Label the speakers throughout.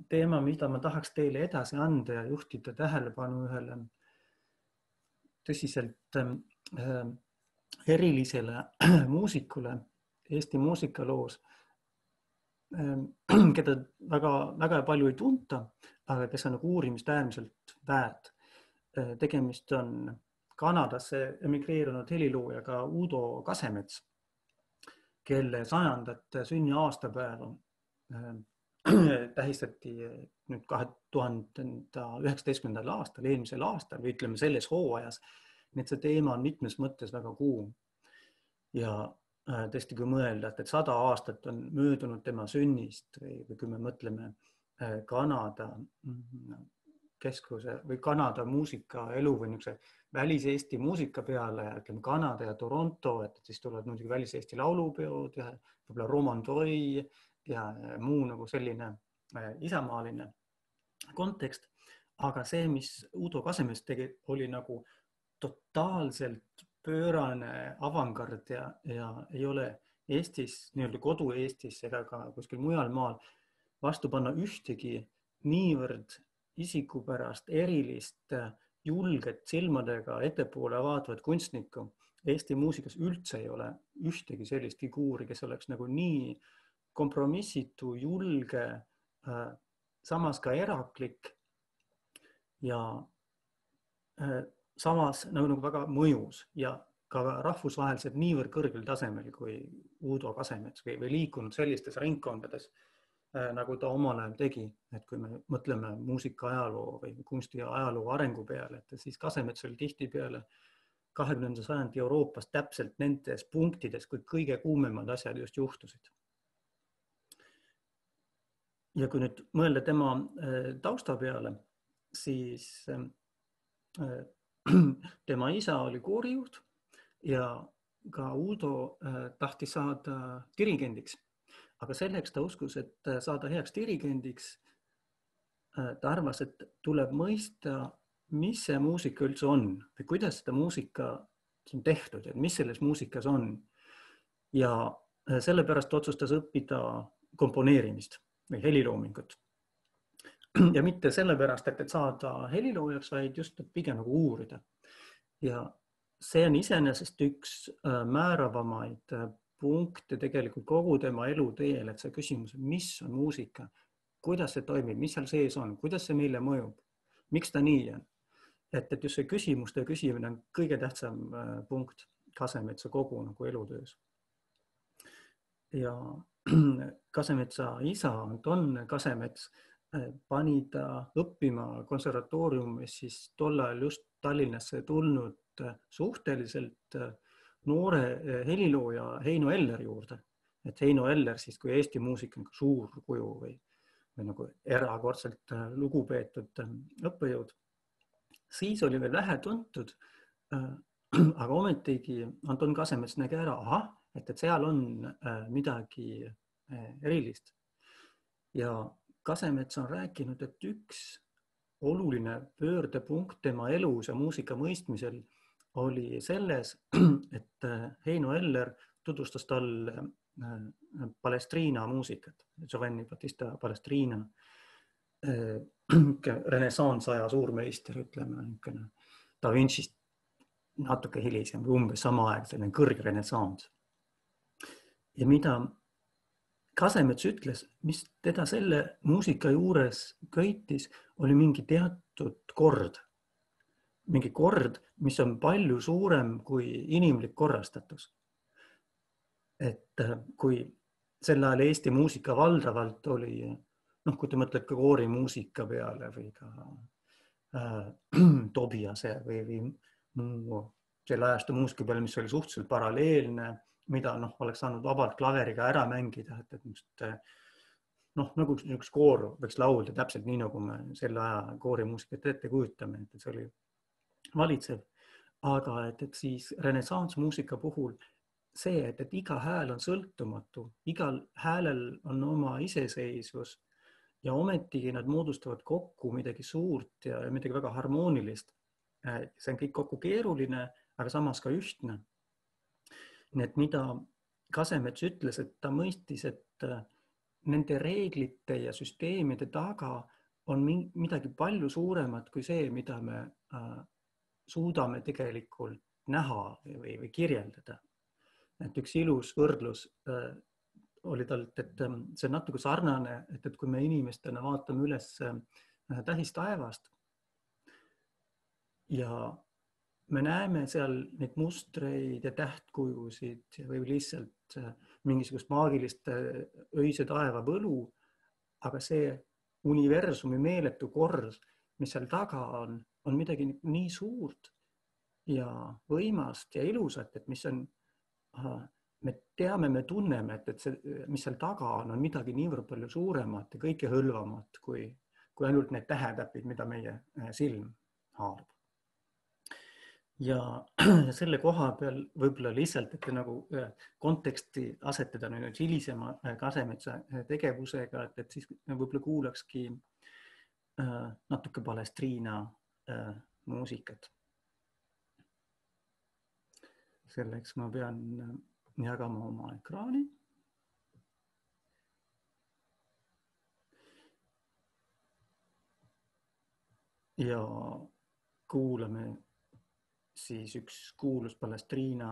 Speaker 1: teema, mida ma tahaks teile edasi anda ja juhtida tähelepanu ühele tõsiselt erilisele muusikule Eesti muusikaloos, keda väga palju ei tunta, aga kes on uurimist äärmiselt väärt. Tegemist on Kanadasse emigreerunud heliloojaga Udo Kasemets, kelle 100. sünniaastapäeva tähistati nüüd 2019. aastal, eelmisel aastal või ütleme selles hooajas. Nii et see teema on mitmes mõttes väga kuum. Ja tõesti, kui mõelda, et 100 aastat on möödunud tema sünnist või kui me mõtleme Kanada keskuse või Kanada muusikaelu või niisuguse välis-Eesti muusika peale ja ütleme Kanada ja Toronto, et siis tulevad muidugi välis-Eesti laulupeod ja võib-olla romandoi ja muu nagu selline isamaaline kontekst. Aga see, mis Udo Kasemets tegi, oli nagu totaalselt pöörane avangard ja ei ole Eestis, nii-öelda kodu Eestis ega ka kuskil mujal maal vastu panna ühtegi niivõrd isikupärast, erilist, julget silmadega ettepoole vaatavat kunstnikku. Eesti muusikas üldse ei ole ühtegi sellist figuuri, kes oleks nagu nii kompromissitu, julge, samas ka eraklik ja samas nagu väga mõjus ja ka rahvusvaheliselt niivõrd kõrgel tasemel kui Udo Kasemets või liikunud sellistes ringkondades, nagu ta omal ajal tegi, et kui me mõtleme muusika ajaloo või kunsti ajaloo arengu peale, et siis Kasemets oli tihtipeale 20. sajandi Euroopas täpselt nendes punktides, kui kõige kuumemad asjad just juhtusid. Ja kui nüüd mõelda tema tausta peale, siis tema isa oli koorijuht ja ka Udo tahtis saada dirigendiks. Aga selleks ta uskus, et saada heaks dirigendiks, ta arvas, et tuleb mõista, mis see muusika üldse on või kuidas seda muusika on tehtud, et mis selles muusikas on. Ja sellepärast otsustas õppida komponeerimist või heliloomingut. Ja mitte sellepärast, et saada heliloojaks, vaid just pigem nagu uurida. Ja see on iseenesest üks määravamaid punkte tegelikult kogu tema eluteel, et see küsimus, mis on muusika, kuidas see toimib, mis seal sees on, kuidas see meile mõjub, miks ta nii on. Et just see küsimuste küsimine on kõige tähtsam punkt Kasemetsa kogu nagu elutöös. Ja Kasemetsa isa Anton Kasemets pani ta õppima konservatooriumis siis tol ajal just Tallinnasse tulnud suhteliselt noore helilooja Heino Eller juurde. Et Heino Eller siis, kui Eesti muusika on suur kuju või nagu erakordselt lugupeetud õppejõud, siis oli veel vähe tuntud, aga ometigi Anton Kasemets nägi ära, et seal on midagi erilist. Ja Kasemets on rääkinud, et üks oluline pöördepunkt tema elus ja muusika mõistmisel oli selles, et Heino Eller tutvustas talle Palestrina muusikat, Giovanni Battista Palestrina, renessansaja suurmeister, ütleme, Da Vincist natuke hilisem, umbes sama aeg, selline kõrg renessans. Ja mida Kasemets ütles, mis teda selle muusika juures köitis, oli mingi teatud kord. Mingi kord, mis on palju suurem kui inimlik korrastatus. Et kui sel ajal Eesti muusika valdavalt oli, kui te mõtled ka koorimuusika peale või ka Tobiase või muu selle ajastu muusika peale, mis oli suhteliselt paralleelne, mida oleks saanud vabalt klaveriga ära mängida, et nagu üks koor võiks laulda täpselt nii, nagu me selle aja koorimuusikat ette kujutame, et see oli valitsev, aga et siis renessansmuusika puhul see, et iga hääl on sõltumatu, igal häälel on oma iseseisvus ja ometigi nad moodustavad kokku midagi suurt ja midagi väga harmoonilist. See on kõik kokku keeruline, aga samas ka ühtne. Nii et mida Kasemets ütles, et ta mõistis, et nende reeglite ja süsteemide taga on midagi palju suuremat kui see, mida me suudame tegelikult näha või kirjeldada. Et üks ilus võrdlus oli talt, et see on natuke sarnane, et kui me inimestena vaatame üles tähistaevast ja me näeme seal neid mustreid ja tähtkujusid või lihtsalt mingisugust maagilist öise taeva võlu, aga see universumi meeletu kord, mis seal taga on midagi nii suurt ja võimast ja ilusat, et mis on, me teame, me tunneme, et see, mis seal taga on midagi niivõrd palju suuremat ja kõikehõlvamat kui ainult need tähetäpid, mida meie silm haarab. Ja selle koha peal võib-olla lihtsalt, et nagu konteksti asetada nüüd hilisema Kasemetsa tegevusega, et siis võib-olla kuulakski natuke Palestriina muusikat. Selleks ma pean jagama oma ekraani. Ja kuulame siis üks kuulus Palestriina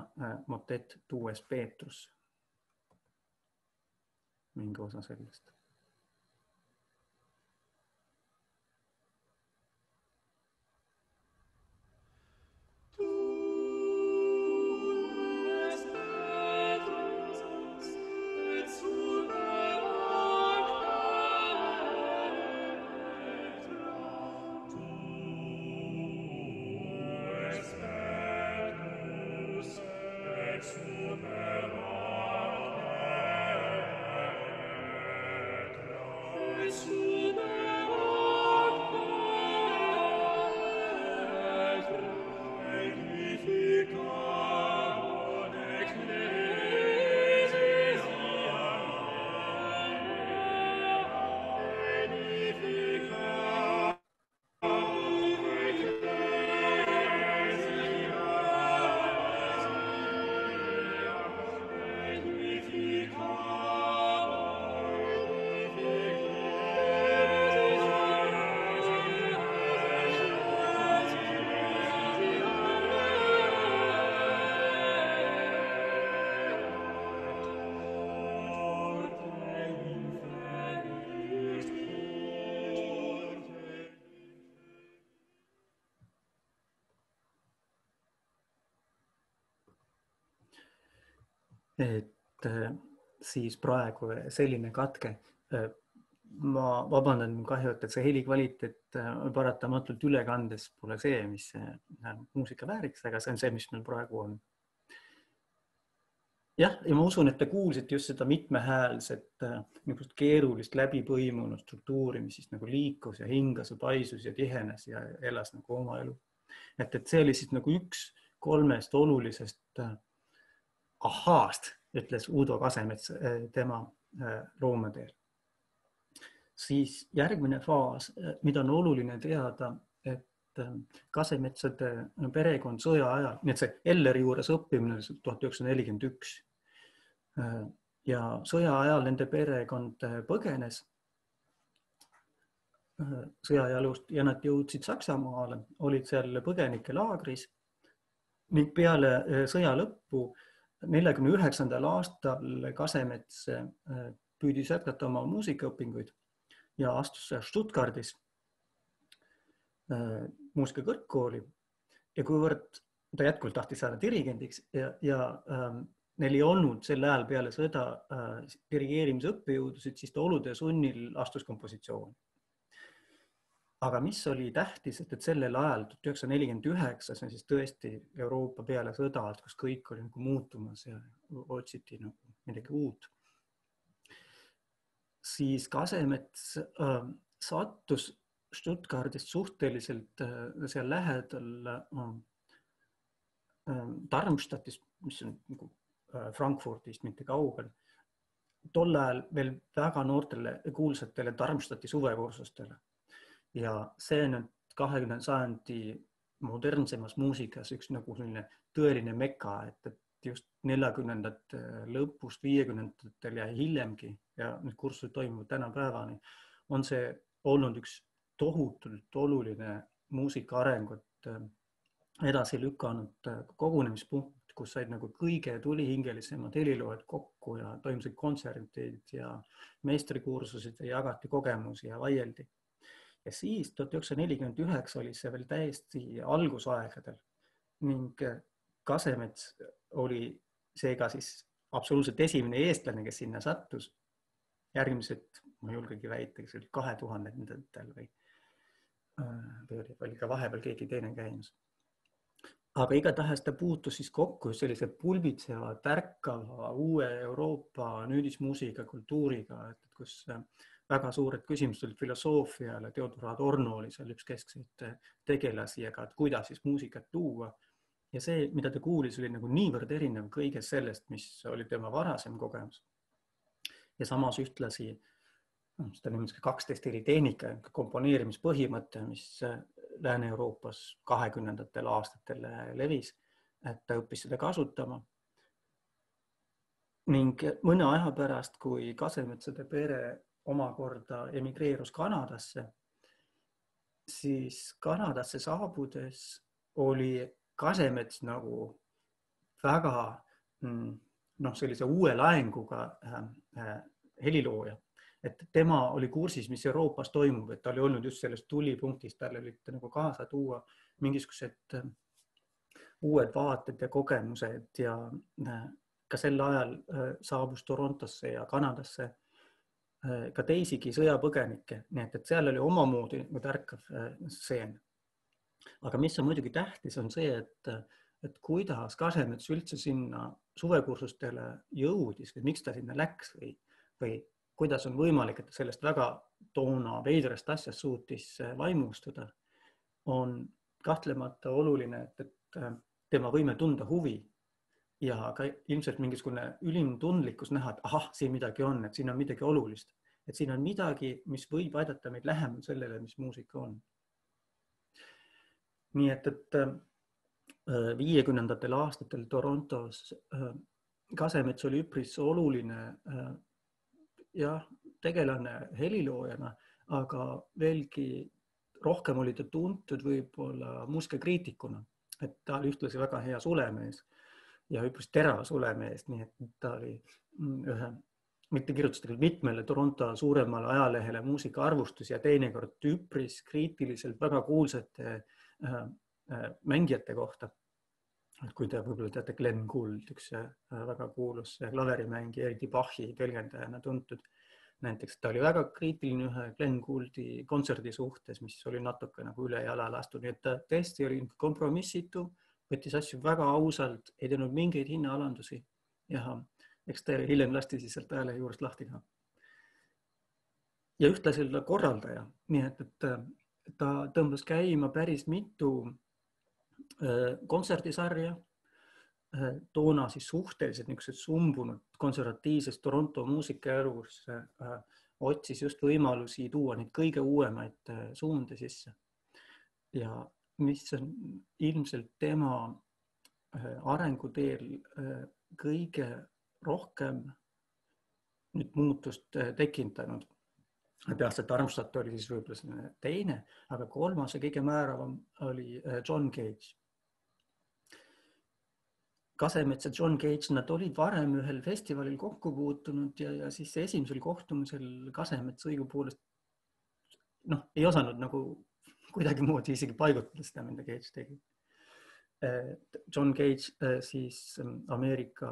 Speaker 1: motett Tues Peetrus. Mingi osa sellest. Et siis praegu selline katke. Ma vabandan kahju, et see heli kvaliteet paratamatult ülekandes pole see, mis muusika vääriks, aga see on see, mis meil praegu on. Jah, ja ma usun, et te kuulsite just seda mitmehäälset keerulist läbipõimunud struktuuri, mis siis nagu liikus ja hingas ja paisus ja tihenes ja elas nagu oma elu. Et see oli siis nagu üks 3 olulisest ahaast, ütles Uudo Kasemets tema loomadeel. Siis järgmine faas, mida on oluline teada, et Kasemetsade perekond sõja ajal, nii et see Elleri juures õppimine 1941 ja sõja ajal nende perekond põgenes sõjajalust ja nad jõudsid Saksamaale, olid seal põgenikelaagris ning peale sõja lõppu 1949. aastal Kasemets püüdis jätkata oma muusikaõpinguid ja astus Stuttgardis muusikakõrgkooli ja kuivõrd ta jätkuvalt tahtis saada dirigendiks ja neil ei olnud sel ajal peale sõda dirigeerimise õppejõudusid, siis ta olude sunnil astus kompositsiooni. Aga mis oli tähtis, et sellel ajal 1949, see on siis tõesti Euroopa peale sõda, kus kõik oli nagu muutumas ja otsiti nagu midagi uut. Siis Kasemets sattus Stuttgardist suhteliselt seal lähedal Darmstadtist, mis on nagu Frankfurdist mitte kaugel, tol ajal veel väga noortele kuulsatele Darmstadti suvekursustele. Ja see on 20. sajandi modernsemas muusikas üks nagu selline tõeline meka, et just 40ndate lõpust 50ndatel ja hiljemgi ja need kursused toimuvad tänapäevani, on see olnud üks tohutult oluline muusika arengut edasi lükanud kogunemispunkt, kus said nagu kõige tulihingelisemad heliloojad kokku ja toimusid kontserdid ja meistrikursused ja jagati kogemusi ja vaieldi. Ja siis 1949 oli see veel täiesti algusaegadel ning Kasemets oli seega siis absoluutselt esimene eestlane, kes sinna sattus. Järgmised, ma julgegi väita, kes oli 2000-ndatel või oli ka vahepeal keegi teine käimas. Aga igatahes ta puutus siis kokku sellise pulbitseva, tärkava, uue Euroopa nüüdismuusika kultuuriga, kus väga suured küsimused olid filosoofiale, Theodor Adorno oli seal üks keskseid tegelasi, aga kuidas siis muusikat tuua. Ja see, mida ta kuulis, oli nagu niivõrd erinev kõigest sellest, mis oli tema varasem kogemus. Ja samas ühtlasi, seda nimetas 12 eri tehnika, komponeerimispõhimõte, mis Lääne-Euroopas 20. aastatel levis, et ta õppis seda kasutama. Ning mõne aja pärast, kui Kasemetsade pere omakorda emigreerus Kanadasse, siis Kanadasse saabudes oli Kasemets nagu väga sellise uue laenguga helilooja. Et tema oli kursis, mis Euroopas toimub, et ta oli olnud just sellest tulipunktist, tal oli nagu kaasa tuua mingisugused uued vaated ja kogemused ja ka sel ajal saabus Torontosse ja Kanadasse ka teisigi sõjapõgenikke, nii et seal oli omamoodi tärkav seen. Aga mis on muidugi tähtis, on see, et kuidas Kasemets üldse sinna suvekursustele jõudis või miks ta sinna läks või kuidas on võimalik, et ta sellest väga toona veidrast asjast suutis vaimustuda, on kahtlemata oluline, et tema võime tunda huvi ja ka ilmselt mingisugune ülim tundlikkus näha, et ahah, siin midagi on, et siin on midagi olulist, et siin on midagi, mis võib aidata meid lähemal sellele, mis muusika on. Nii et 50. aastatel Torontos Kasemets oli üpris oluline tegelane heliloojana, aga veelgi rohkem oli ta tuntud võib-olla muusikakriitikuna, et ta oli ühtlasi väga hea sulemees ja üpris terava sulemees, nii et ta oli mitte kirjutas mitmele Toronto suuremale ajalehele muusikaarvustus ja teinekord üpris kriitiliselt väga kuulsate mängijate kohta. Kui te võib-olla teate Glenn Gould, üks väga kuulus klaverimängija, eriti Bachi tõlgendajana tuntud. Näiteks ta oli väga kriitiline ühe Glenn Gouldi kontserdi suhtes, mis oli natuke nagu üle jala lastud. Nii et ta tõesti oli kompromissitu, võttis asju väga ausalt, ei teinud mingeid hinnaalandusi. Ja eks ta hiljem lasti siis sealt ajale juurest lahti ka. Ja ühtlasi oli ta korraldaja, nii et ta tõmbas käima päris mitu kontserdisarja, toona siis suhteliselt sumbunud konservatiivses Toronto muusikaelus otsis just võimalusi tuua neid kõige uuemaid suunde sisse. Ja mis on ilmselt tema arenguteel kõige rohkem nüüd muutust tekitanud. Peast, et Armstadt oli siis võib-olla teine, aga kolmas ja kõige määravam oli John Cage. Kasemets ja John Cage, nad olid varem ühel festivalil kokku puutunud ja siis esimesel kohtumisel Kasemets õigupoolest ei osanud nagu kuidagi moodi isegi paigutada seda, mida Cage tegi. John Cage siis Ameerika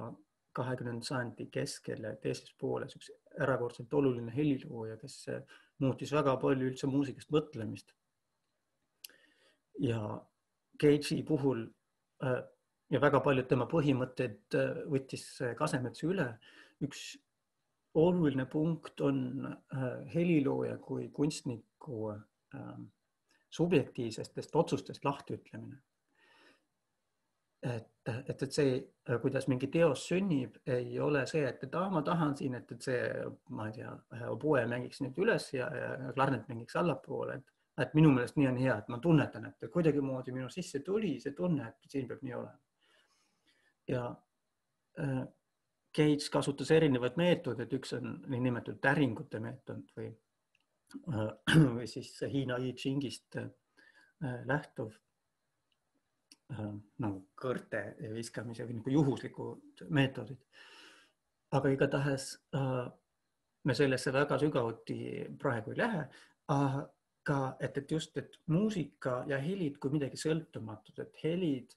Speaker 1: 20. sajandi keskel ja teises pooles üks erakordselt oluline helilooja, kes muutis väga palju üldse muusikast mõtlemist. Ja Cage'i puhul ja väga paljud tema põhimõtted võttis Kasemets üle. Üks oluline punkt on helilooja kui kunstniku subjektiivsest otsustest lahtiütlemine. Et see, kuidas mingi teos sünnib, ei ole see, et ma tahan siin, et see, ma ei tea, oboe mängiks nüüd üles ja klarnet mängiks allapoole, et minu meelest nii on hea, et ma tunnetan, et kuidagi moodi minu sisse tuli see tunne, et siin peab nii olema. Ja Cage kasutas erinevaid meetodeid, üks on niinimetatud täringute meetod või siis Hiina I Chingist lähtuv nagu kõrte viskamise või nagu juhuslikud meetodid. Aga igatahes me sellesse väga sügavuti praegu ei lähe, aga et just, et muusika ja helid kui midagi sõltumatud, et helid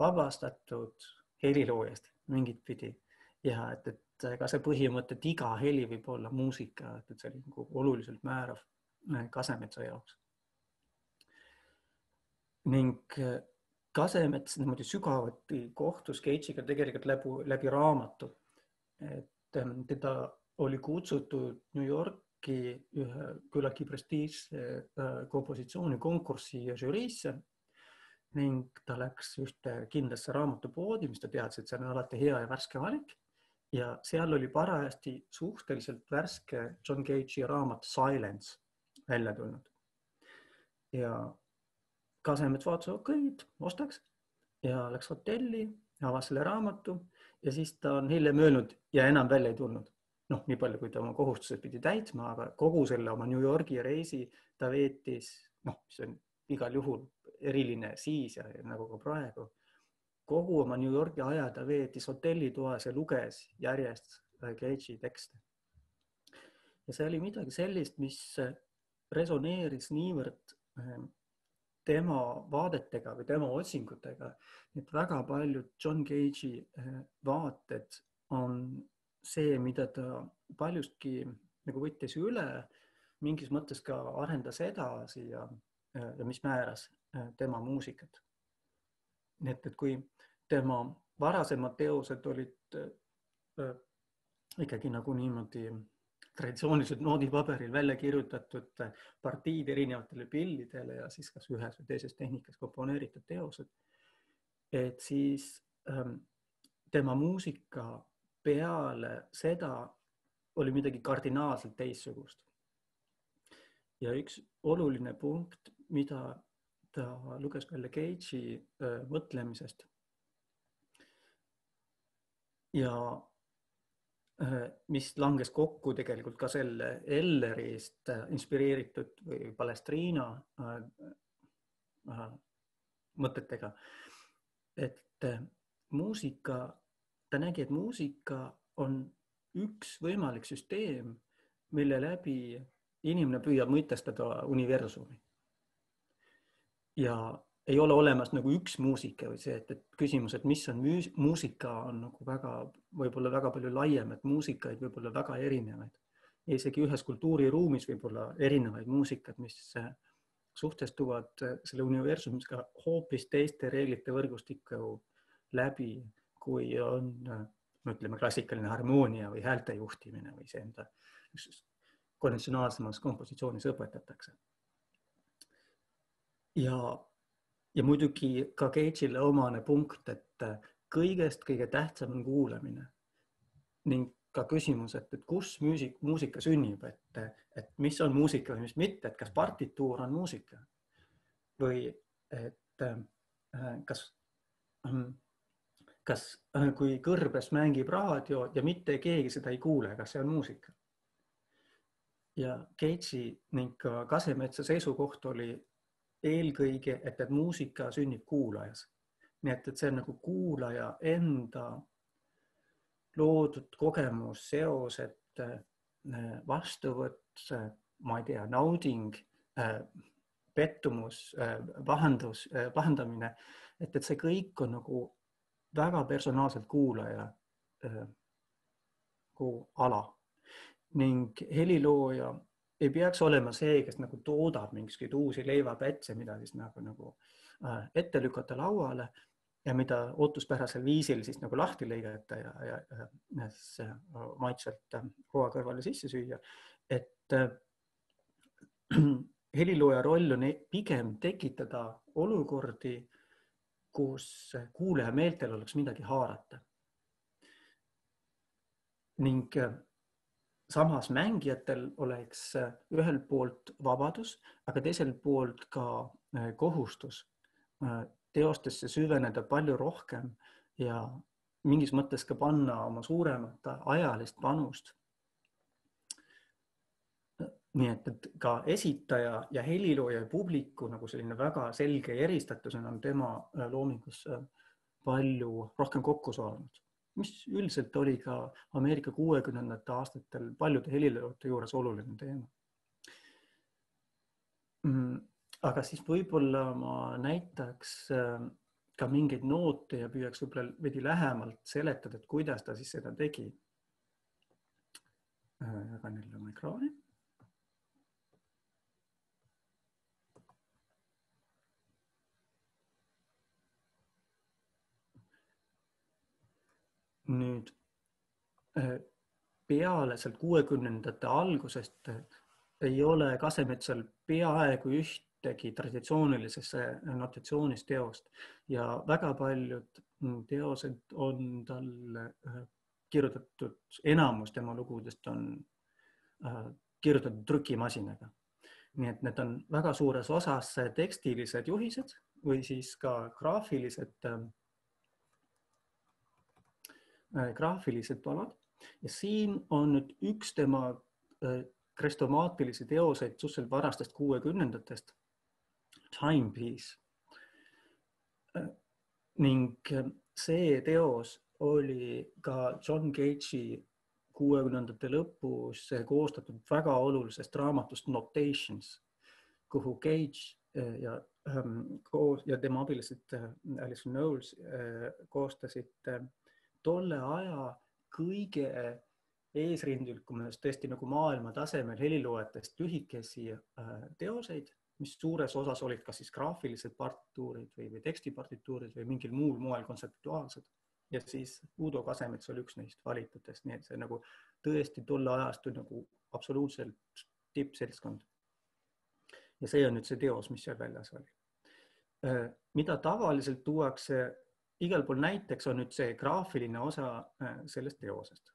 Speaker 1: vabastatud heliloojast mingit pidi ja et ka see põhimõte, et iga heli võib olla muusika, et see oli nagu oluliselt määrav Kasemetsa jaoks. Ning Kasemets niimoodi sügavuti kohtus Cage'iga tegelikult läbi raamatu. Et teda oli kutsutud New Yorki ühe küllaltki prestiižse kompositsioonikonkursi žüriisse ning ta läks ühte kindlasse raamatupoodi, mis ta teadis, et see on alati hea ja värske valik. Ja seal oli parajasti suhteliselt värske John Cage'i raamat Silence välja tulnud. Ja Kasemets vaatas, ostaks ja läks hotelli, avas selle raamatu ja siis ta on hiljem öelnud ja enam välja ei tulnud. Nii palju, kui ta oma kohustused pidi täitma, aga kogu selle oma New Yorgi reisi ta veetis, mis on igal juhul eriline siis ja nagu ka praegu. Kogu oma New Yorki aja ta veetis hotellitoas ja luges järjest Cage'i tekste. Ja see oli midagi sellist, mis resoneeris niivõrd tema vaadetega või tema otsingutega, et väga paljud John Cage'i vaated on see, mida ta paljustki nagu võttis üle, mingis mõttes ka arendas edasi ja mis määras tema muusikat. Nii et kui tema varasemad teosed olid ikkagi nagu niimoodi traditsiooniliselt noodipaberil välja kirjutatud partiid erinevatele pillidele ja siis kas ühes või teises tehnikas komponeeritud teosed, et siis tema muusika peale seda oli midagi kardinaalselt teistsugust. Ja üks oluline punkt, mida ta luges välja Cage'i mõtlemisest ja mis langes kokku tegelikult ka selle Ellerist inspireeritud või Palestrina mõtetega, et muusika, ta nägi, et muusika on üks võimalik süsteem, mille läbi inimene püüab mõtestada universumi. Ja ei ole olemas nagu üks muusika või see, et küsimus, et mis on muusika, on nagu võib-olla väga palju laiem, et muusikaid võib olla väga erinevaid. Ja isegi ühes kultuuriruumis võib olla erinevaid muusikad, mis suhtestuvad selle universumiga hoopis teiste reeglite võrgustiku läbi, kui on, ütleme, klassikaline harmoonia või häälte juhtimine või see, mida konventsionaalsemas kompositsioonis õpetatakse. Ja muidugi ka Cage'ile omane punkt, et kõigest kõige tähtsam on kuulamine ning ka küsimus, et kus muusika sünnib, et mis on muusika või mis mitte, et kas partituur on muusika või et kas kui kõrbes mängib raadio ja mitte keegi seda ei kuule, kas see on muusika. Ja Cage'i ning ka Kasemetsa seisukoht oli eelkõige, et muusika sünnib kuulajas. Nii et see on nagu kuulaja enda loodud kogemus, seosed, vastuvõtt, ma ei tea, nauding, pettumus, pahandamine, et see kõik on nagu väga personaalselt kuulaja ala. Ning helilooja ei peaks olema see, kes nagu toodab mingisuguseid uusi leivapätse, mida siis nagu ette lükata lauale ja mida ootuspärasel viisil siis nagu lahti lõigata ja maitselt roa kõrvale sisse süüa. Et helilooja roll on pigem tekitada olukordi, kus kuulaja meeltel oleks midagi haarata. Ning samas mängijatel oleks ühelt poolt vabadus, aga teiselt poolt ka kohustus teostesse süveneda palju rohkem ja mingis mõttes ka panna oma suuremat ajalist panust. Nii et ka esitaja ja helilooja ja publiku nagu selline väga selge eristatusena on tema loomingus palju rohkem kokku saanud, mis üldiselt oli ka Ameerika 60. aastatel paljude heliloojate juures oluline teema. Aga siis võib-olla ma näitaks ka mingeid noote ja püüaks võib-olla veidi lähemalt seletada, et kuidas ta siis seda tegi. Jagan jälle oma ekraani. Nüüd peale sealt 60. algusest ei ole Kasemetsal peaaegu ühtegi traditsioonilisesse notatsioonis teost ja väga paljud teosed on tal kirjutatud, enamus tema lugudest on kirjutatud trükimasinaga. Nii et need on väga suures osas tekstilised juhised või siis ka graafilised palad. Ja siin on nüüd üks tema krestomaatilisi teoseid suhteliselt varastest 60-ndatest, Timepiece. Ning see teos oli ka John Cage'i 60-ndate lõpus koostatud väga olulisest raamatust Notations, kuhu Cage ja tema abilised Alison Knowles koostasid tolle aja kõige eesrindlikumast tõesti nagu maailma tasemel heliloojatest lühikesi teoseid, mis suures osas olid kas siis graafilised partituurid või tekstipartituurid või mingil muul moel kontseptuaalsed. Ja siis Udo Kasemets oli üks neist valitutest, nii et see nagu tõesti tolle ajastu nagu absoluutselt tippseltskond. Ja see on nüüd see teos, mis seal väljas oli. Mida tavaliselt tuuakse igal pool näiteks on nüüd see graafiline osa sellest teosest.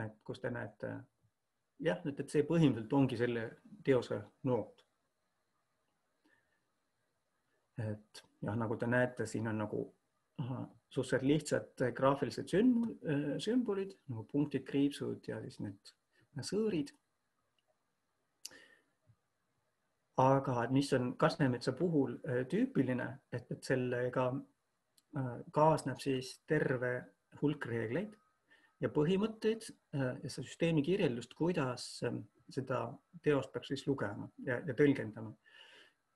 Speaker 1: Et kus te näete, jah, et see põhimõtteliselt ongi selle teose noot. Et jah, nagu te näete, siin on nagu suhteliselt lihtsad graafilised sümbolid, nagu punktid, kriipsud ja siis need sõõrid. Aga mis on Kasemetsa puhul tüüpiline, et sellega kaasneb siis terve hulk reegleid ja põhimõtteid ja see süsteemi kirjeldust, kuidas seda teost peaks siis lugema ja tõlgendama.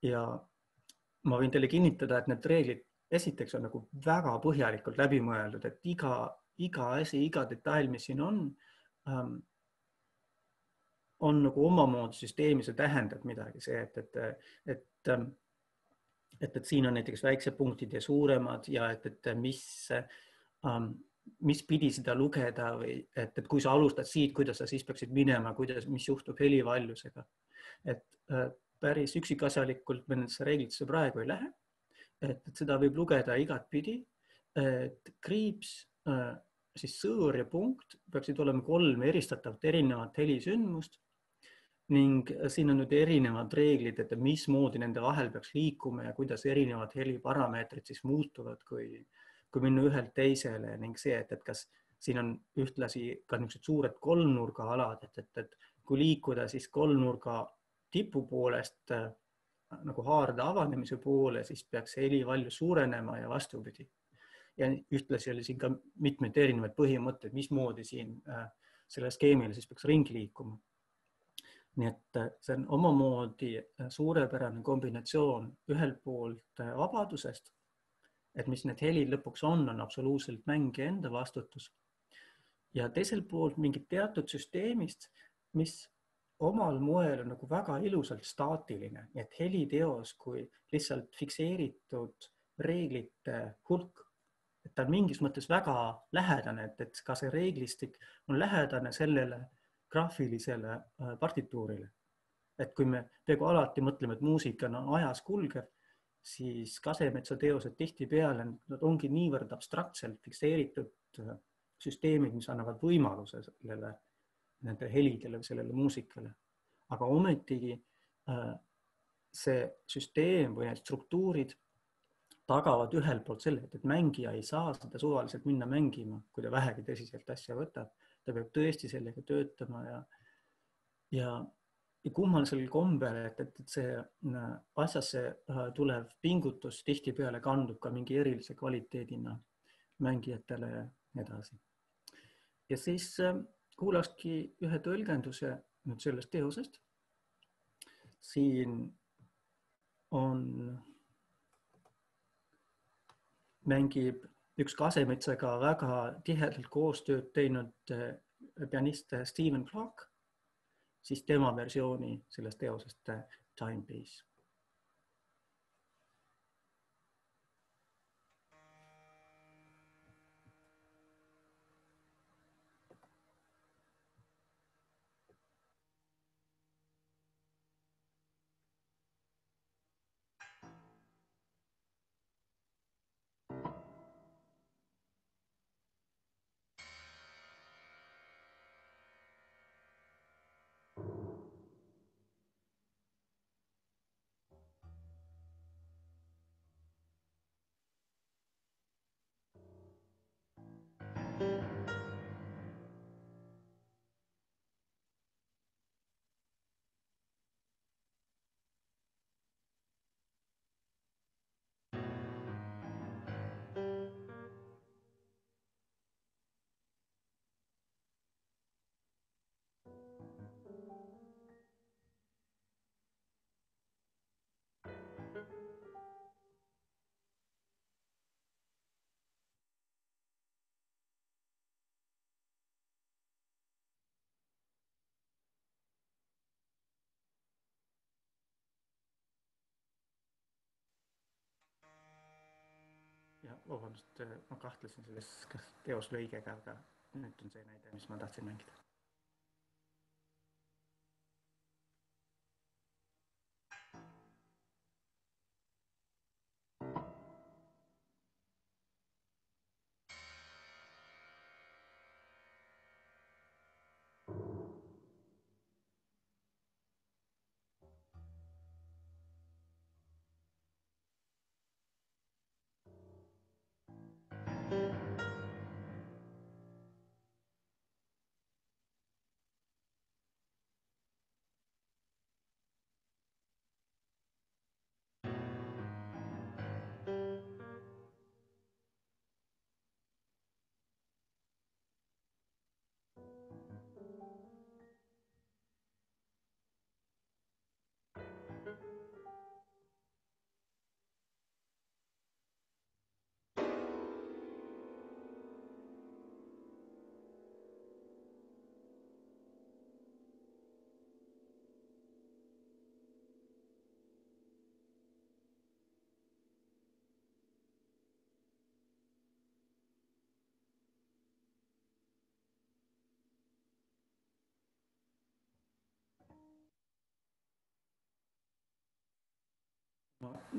Speaker 1: Ja ma võin teile kinnitada, et need reeglid esiteks on nagu väga põhjalikult läbi mõeldud, et iga asi, iga detail, mis siin on nagu omamoodi süsteemi, see tähendab midagi. See, et siin on näiteks väiksed punktid ja suuremad ja et mis pidi seda lugeda või et kui sa alustad siit, kuidas sa siis peaksid minema, mis juhtub helivallusega. Et päris üksikasjalikult me nendesse reeglitesse praegu ei lähe, et seda võib lugeda igat pidi, et kriips, siis sõõr ja punkt peaksid olema 3 eristatavat erinevat helisündmust ning siin on nüüd erinevad reeglid, et mismoodi nende vahel peaks liikuma ja kuidas erinevad heliparameetrid siis muutuvad, kui minna ühelt teisele ning see, et kas siin on ühtlasi ka niisugused suured kolmnurga alad, et kui liikuda siis kolmnurga tipu poolest nagu haarde avanemise poole, siis peaks helivaljus suurenema ja vastupidi. Ja ühtlasi oli siin ka mitmeid erinevaid põhimõtteid, mismoodi siin selle skeemile siis peaks ringi liikuma. Nii et see on omamoodi suurepärane kombinatsioon ühelt poolt vabadusest, et mis need helid lõpuks on absoluutselt mängija enda vastutus. Ja teiselt poolt mingit teatud süsteemist, mis omal moel on nagu väga ilusalt staatiline, et heliteos kui lihtsalt fikseeritud reeglite hulk, et ta on mingis mõttes väga lähedane, et ka see reeglistik on lähedane sellele graafilisele partituurile. Et kui me peaaegu alati mõtleme, et muusika on ajas kulgev, siis Kasemetsa teosed tihtipeale nad ongi niivõrd abstraktselt fikseeritud süsteemid, mis annavad võimaluse nende helidele või sellele muusikale. Aga ometigi see süsteem või need struktuurid tagavad ühelt poolt selle, et mängija ei saa seda suvaliselt minna mängima, kui ta vähegi tõsiselt asja võtab. Ta peab tõesti sellega töötama ja kummalisel kombel, et see asjasse tulev pingutus tihtipeale kandub ka mingi erilise kvaliteedina mängijatele edasi. Ja siis kuulakski ühe tõlgenduse nüüd sellest teosest. Siin mängib üks Kasemetsaga väga tihedalt koostööd teinud pianist Stephen Clark, siis tema versiooni sellest teosest Timepiece. Ja vabandust, ma kahtlesin selles teoslõigega, aga nüüd on see näide, mis ma tahtsin mängida.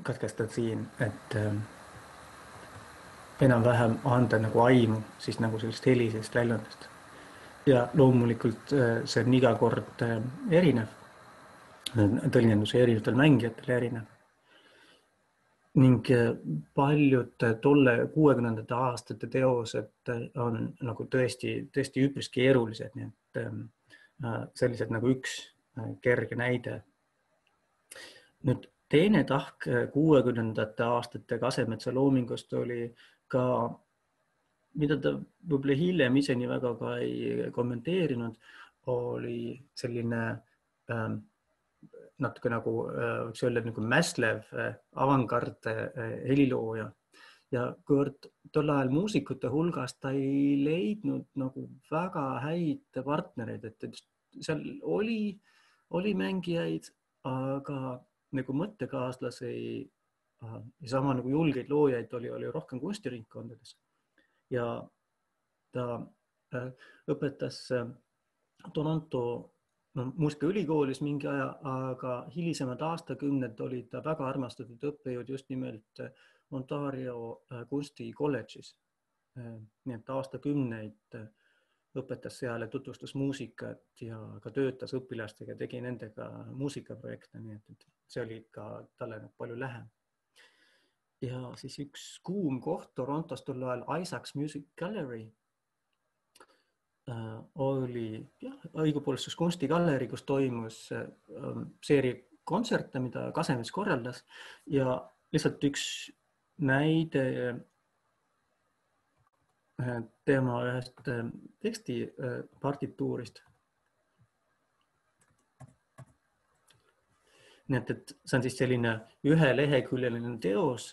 Speaker 1: Katkestan siin, et enam-vähem anda nagu aimu siis nagu sellist helisest väljundust. Ja loomulikult see on iga kord erinev, tõlgenduse erinevatel mängijatel erinev. Ning paljud tolle 60. aastate teosed on nagu tõesti üpris keerulised, nii et sellised nagu üks kerge näide. Nüüd teine tahk 60. aastate Kasemetsa loomingust oli ka, mida ta võib-olla hiljem ise nii väga ka ei kommenteerinud, oli selline natuke nagu võiks öelda nagu mäslev avangard helilooja. Ja kuivõrd tol ajal muusikute hulgas ta ei leidnud nagu väga häid partnereid, et seal oli mängijaid, aga nagu mõttekaaslasi ja sama nagu julgeid loojaid oli rohkem kunstiringkondades. Ja ta õpetas Toronto muusikaülikoolis mingi aja, aga hilisemad aastakümned olid ta väga armastatud õppejõud just nimelt Ontario kunstikolledžis. Nii et aastakümneid õpetas seal ja tutvustas muusikat ja ka töötas õpilastega, tegi nendega muusikaprojekte, nii et see oli ka talle palju lähem. ja siis üks kuum koht Torontos tol ajal, Isaacs Music Gallery, oli õigupoolestus kunstigalleri, kus toimus seeria kontserte, mida Kasemets korraldas, ja lihtsalt üks näide tema ühest tekstipartituurist. Nii et see on siis selline üheleheküljeline teos,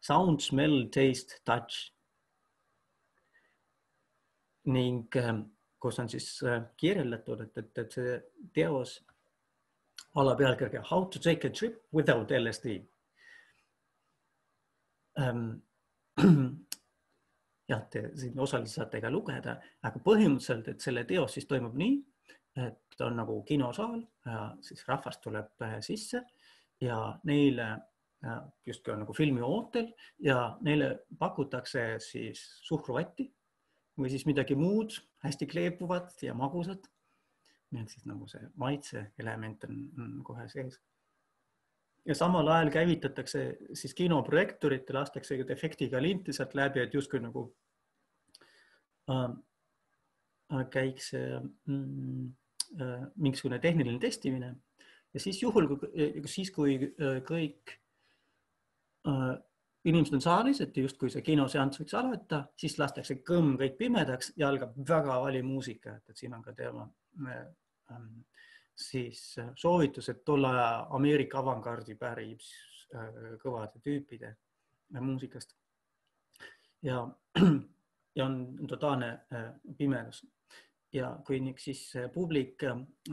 Speaker 1: Sound, Smell, Taste, Touch. Ning kus on siis kirjeldatud, et see teos alapealkirjaga How to take a trip without LSD. Jah, te siin osaliselt saate ka lugeda, aga põhimõtteliselt, et selle teos siis toimub nii, et on nagu kinosaal ja siis rahvast tuleb sisse ja neile justkui on nagu filmi ootel ja neile pakutakse siis suhkruvatti või siis midagi muud, hästi kleepuvat ja magusat. Nii et siis nagu see maitse element on kohe sees. Ja samal ajal käivitatakse siis kinoprojektorit ja lastakse efektiga linti sealt läbi, et justkui nagu käiks mingisugune tehniline testimine. Ja siis juhul, kui kõik inimesed on saalis, et justkui see kinoseanss võiks alata, siis lastakse kõmm kõik pimedaks ja algab väga vali muusika. Et siin on ka teema siis soovitus, et tolle aja Ameerika avangardi pärib kõvade tüüpide muusikast. Ja on totaalne pimedus. Ja kui siis publik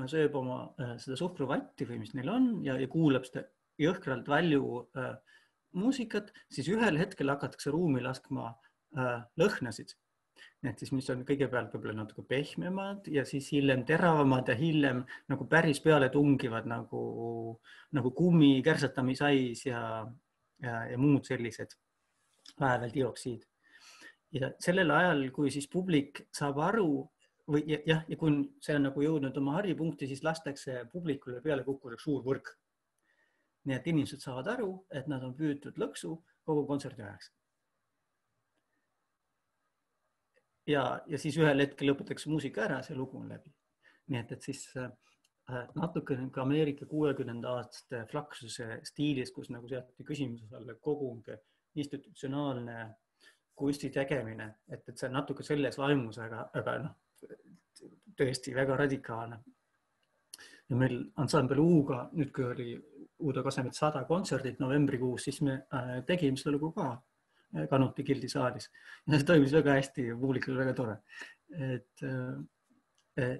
Speaker 1: sööb oma seda suhkruvatti või mis neil on ja kuulab seda jõhkralt välju muusikat, siis ühel hetkel hakatakse ruumi laskma lõhnasid. Et siis, mis on kõigepealt võib-olla natuke pehmemad ja siis hiljem teravamad ja hiljem nagu päris peale tungivad nagu kummi, kärsatamisais ja muud sellised vääveldioksiid. Ja sellel ajal, kui siis publik saab aru ja kui see on nagu jõudnud oma haripunkti, siis lastakse publikule peale kukkuda suur võrk. Nii et inimesed saavad aru, et nad on püütud lõksu kogu kontserdi ajaks. Ja siis ühel hetkel lõpetatakse muusika ära, see lugu on läbi. Nii et siis natuke Ameerika 60. aastaste flaksuse stiilis, kus nagu seati küsimuses alla kogu institutsionaalne kunsti tegemine, et see on natuke selles vaimus, aga tõesti väga radikaalne. Ja meil ansambel Uuga, nüüd kui oli Uudo Kasemets 100 kontserdit novembrikuus, siis me tegime seda lugu ka Kanuti Gildi saalis. Ja see toimus väga hästi ja publikul väga tore.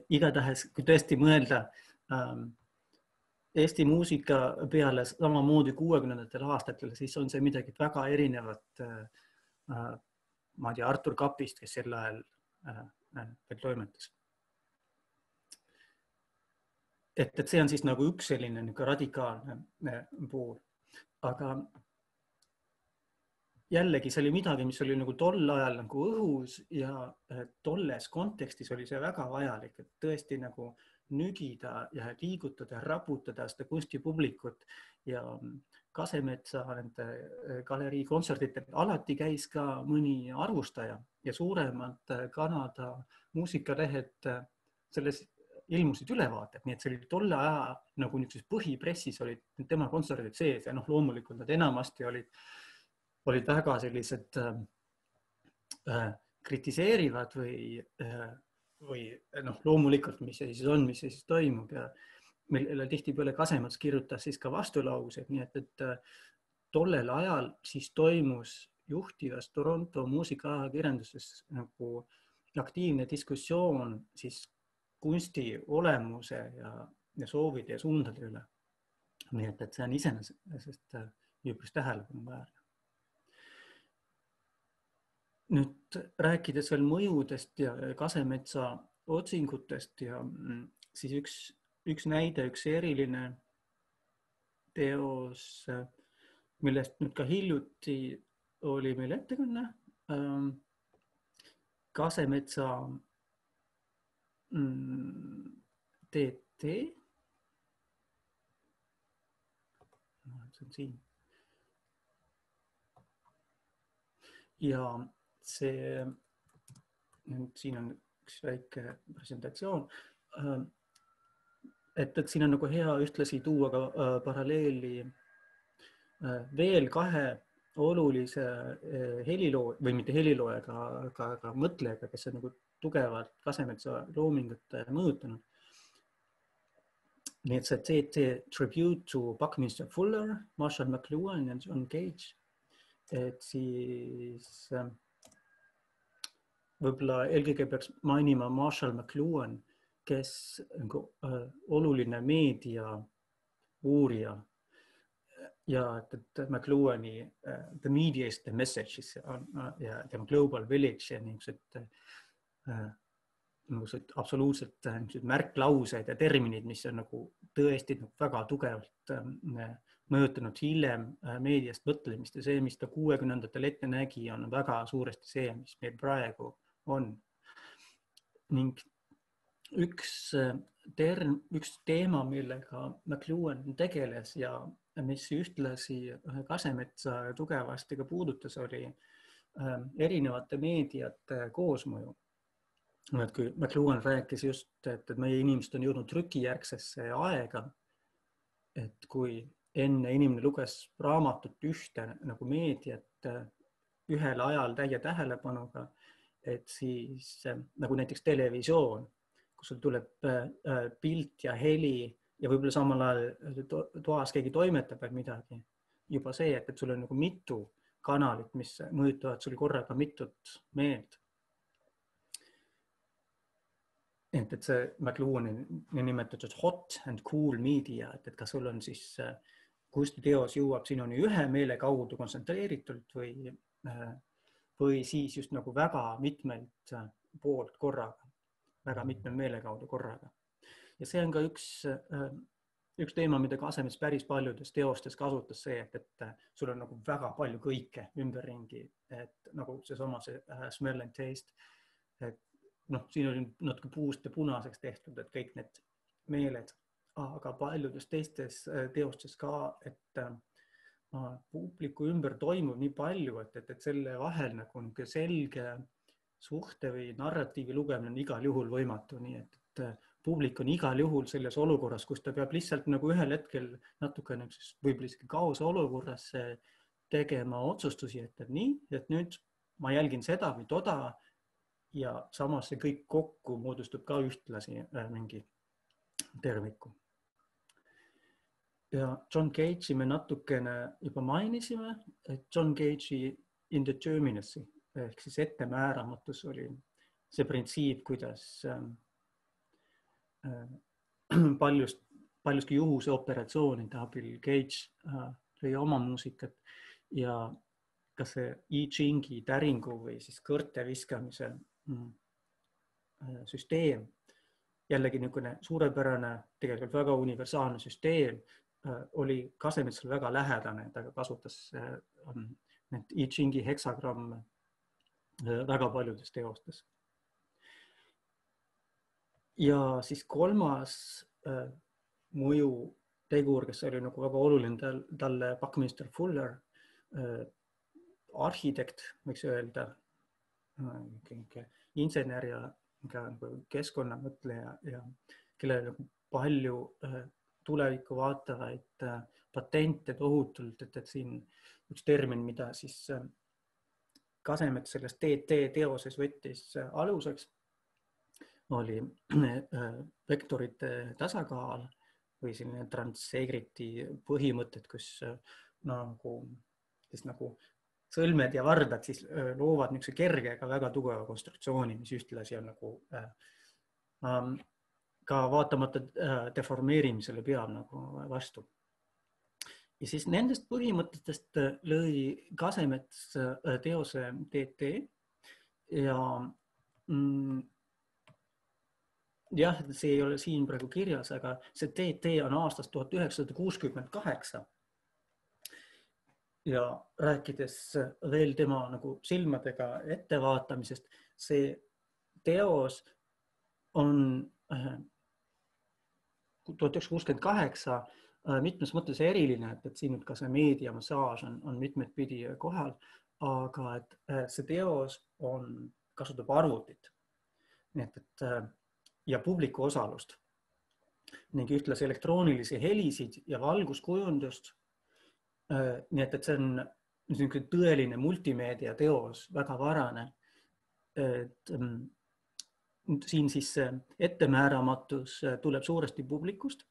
Speaker 1: Igatahes, kui tõesti mõelda Eesti muusika peale samamoodi 60. aastatel, siis on see midagi väga erinevat ma ei tea, Artur Kapist, kes sel ajal veel toimetas. Et see on siis nagu üks selline radikaalne pool. Aga jällegi see oli midagi, mis oli nagu tol ajal nagu õhus ja tolles kontekstis oli see väga vajalik, et tõesti nagu nügida ja liigutada, raputada seda kunstipublikut ja Kasemetsa galerii kontserditel alati käis ka mõni arvustaja ja suuremad Kanada muusikalehed selles ilmusid ülevaated, nii et see oli tolle aja nagu niisuguses põhipressis olid tema kontserdid sees ja loomulikult nad enamasti olid väga sellised kritiseerivad või loomulikult, mis see siis on, mis see siis toimub ja millele tihtipeale Kasemets kirjutas siis ka vastulaused, nii et tollel ajal siis toimus juhtivas Toronto muusikaajakirjanduses nagu aktiivne diskussioon siis kunsti olemuse ja soovide ja suundade üle. Nii et see on iseenesest üpris tähelepanu väärne. Nüüd rääkides veel mõjudest ja Kasemetsa otsingutest ja siis üks näide, üks eriline teos, millest nüüd ka hiljuti oli meil ettekanne, Kasemetsa TT. See on siin. ja see, siin on üks väike presentatsioon, et siin on nagu hea ühtlasi tuua ka paralleeli veel kahe olulise heliloo või mitte heliloojaga, aga mõtlejaga, kes on nagu tugevalt Kasemetsa loomingut mõjutanud. Nii et see TT Tribute to Buckminster Fuller, Marshall McLuhan ja John Cage. Et siis võib-olla eelkõige peaks mainima Marshall McLuhan, kes on oluline meedia uurija. Ja et McLuhani The Media is the Message ja tema Global Village ja niisugused absoluutselt märklaused ja terminid, mis on nagu tõesti nagu väga tugevalt mõjutanud hiljem meediast mõtlemist ja see, mis ta 60-ndatel ette nägi, on väga suuresti see, mis meil praegu on. Ning üks teema, millega McLuhan tegeles ja mis ühtlasi Kasemetsa tugevasti ka puudutas, oli erinevate meediate koosmõju. Et kui McLuhan rääkis just, et meie inimesed on jõudnud trükijärgsesse aega, et kui enne inimene luges raamatut ühte nagu meediat ühel ajal täie tähelepanuga, et siis nagu näiteks televisioon, kus sul tuleb pilt ja heli ja võib-olla samal ajal toas keegi toimetab veel midagi. Juba see, et sul on nagu mitu kanalit, mis mõjutavad sul korraga mitut meelt. Et see McLuhan nimetatud hot and cool media, et kas sul on siis, kust teos jõuab sinuni ühe meele kaudu kontsentreeritult või siis just nagu väga mitmelt poolt korraga, väga mitmel meele kaudu korraga. Ja see on ka üks teema, mida Kasemets päris paljudes teostes kasutas see, et sul on nagu väga palju kõike ümberringi, et nagu seesama see smell and taste, et siin oli natuke puust ja punaseks tehtud, et kõik need meeled, aga paljudes teistes teostes ka, et publiku ümber toimub nii palju, et selle vahel nagu selge suhte või narratiivi lugemine on igal juhul võimatu, nii et publik on igal juhul selles olukorras, kus ta peab lihtsalt nagu ühel hetkel natuke võib-olla isegi kaose olukorras tegema otsustusi, et nii, et nüüd ma jälgin seda või toda ja samas see kõik kokku moodustub ka ühtlasi mingi terviku. Ja John Cage'i me natukene juba mainisime, et John Cage'i indeterminacy ehk siis ettemääramatus oli see printsiip, kuidas paljuski juhuse operatsioonide abil Cage lõi oma muusikat ja ka see I Chingi täringu või siis kõrte viskamise süsteem, jällegi niisugune suurepärane, tegelikult väga universaalne süsteem, oli Kasemetsal väga lähedane, ta kasutas need I Chingi heksagramme väga paljudes teostes. Ja siis kolmas mõjutegur, kes oli nagu väga oluline talle Buckminster Fuller, arhitekt, võiks öelda, insener ja keskkonnamõtleja ja kellel palju tulevikku vaatavaid patente tohutult, et siin üks termin, mida siis Kasemets sellest TT teoses võttis aluseks, oli vektorite tasakaal või selline transegrity põhimõtted, kus nagu sõlmed ja vardad siis loovad niisuguse kerge, aga väga tugeva konstruktsiooni, mis ühtlasi on nagu ka vaatamata deformeerimisele peab nagu vastu. Ja siis nendest põhimõtetest lõi Kasemets teose TT ja jah, see ei ole siin praegu kirjas, aga see TT on aastast 1968 ja rääkides veel tema nagu silmadega ettevaatamisest, see teos on 1968 mitmes mõttes eriline, et siin ka see meediamassaaž on mitmed pidi kohal, aga et see teos kasutab arvutit. Nii et ja publiku osalust ning ühtlasi elektroonilisi helisid ja valguskujundust. Nii et see on niisugune tõeline multimeedia teos, väga varane. Et siin siis ettemääramatus tuleb suuresti publikust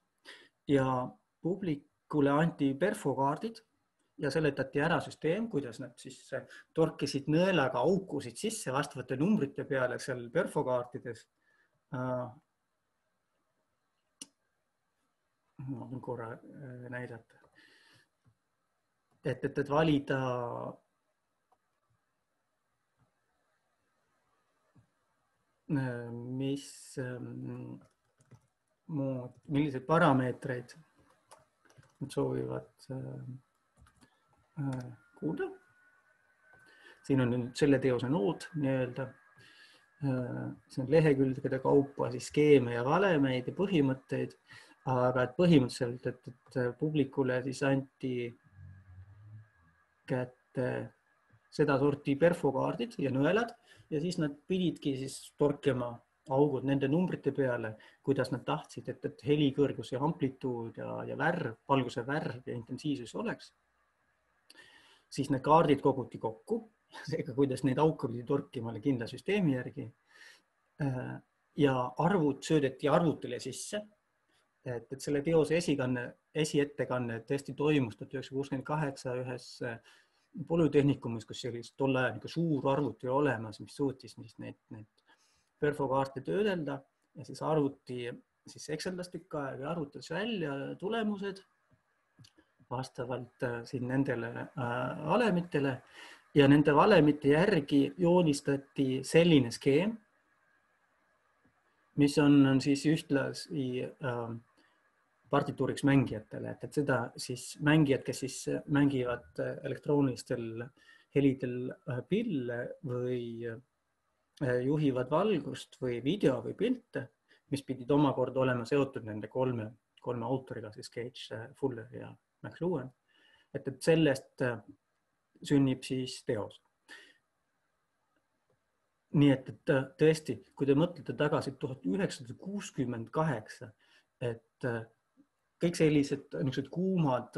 Speaker 1: ja publikule anti perfokaardid ja seletati ära süsteem, kuidas nad siis torkisid nõelaga aukusid sisse vastavate numbrite peale seal perfokaartides. Ma võin korra näidata. Et valida milliseid parameetreid nad soovivad kuulda. Siin on nüüd selle teose nood nii-öelda. See on lehekülgede kaupa, siis skeeme ja valemeid ja põhimõtteid, aga et põhimõtteliselt, et publikule siis anti kätte seda sorti perfokaardid ja nõelad ja siis nad pididki siis torkima augud nende numbrite peale, kuidas nad tahtsid, et helikõrgus ja amplituud ja värv, valguse värv ja intensiivsus oleks. Siis need kaardid koguti kokku, seega kuidas neid auke pidi torkima oli kindla süsteemi järgi. Ja arvud söödeti arvutile sisse, et selle teose esiettekanne tõesti toimus 1968 ühes polütehnikumis, kus oli tol ajal suur arvuti olemas, mis suutis neid perfokaarte töödelda ja siis arvuti siis Exceldas tükk aega ja arvutas välja tulemused vastavalt siin nendele valemitele ja nende valemite järgi joonistati selline skeem, mis on siis ühtlasi partituuriks mängijatele, et seda siis mängijad, kes siis mängivad elektroonilistel helidel pille või juhivad valgust või video või pilte, mis pidid omakorda olema seotud nende kolme autoriga, siis Cage, Fuller ja McLuhan. Et sellest sünnib siis teos. Nii et tõesti, kui te mõtlete tagasi 1968, et kõik sellised kuumad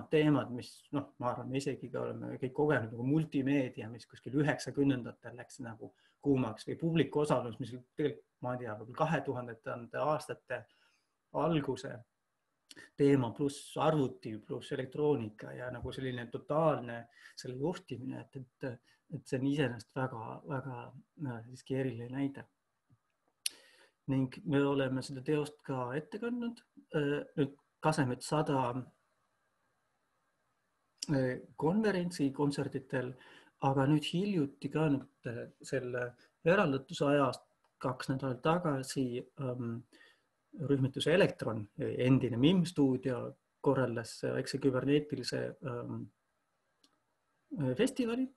Speaker 1: teemad, mis ma arvan, isegi oleme kõik kogenud nagu multimeedia, mis kuskil 90-ndatel läks nagu kuumaks või publiku osalus, mis tegelikult, ma ei tea, 2000 aastate alguse teema pluss arvuti pluss elektroonika ja nagu selline totaalne selle juhtimine, et see on iseenesest väga siiski eriline näide. Ning me oleme seda teost ka ette kandnud nüüd Kasemets 100 kontserditel, aga nüüd hiljuti ka nüüd selle eraldatuse ajast 2 nädalat tagasi rühmituse Elektron, endine MIM stuudio, korraldas väikse küberneetilise festivali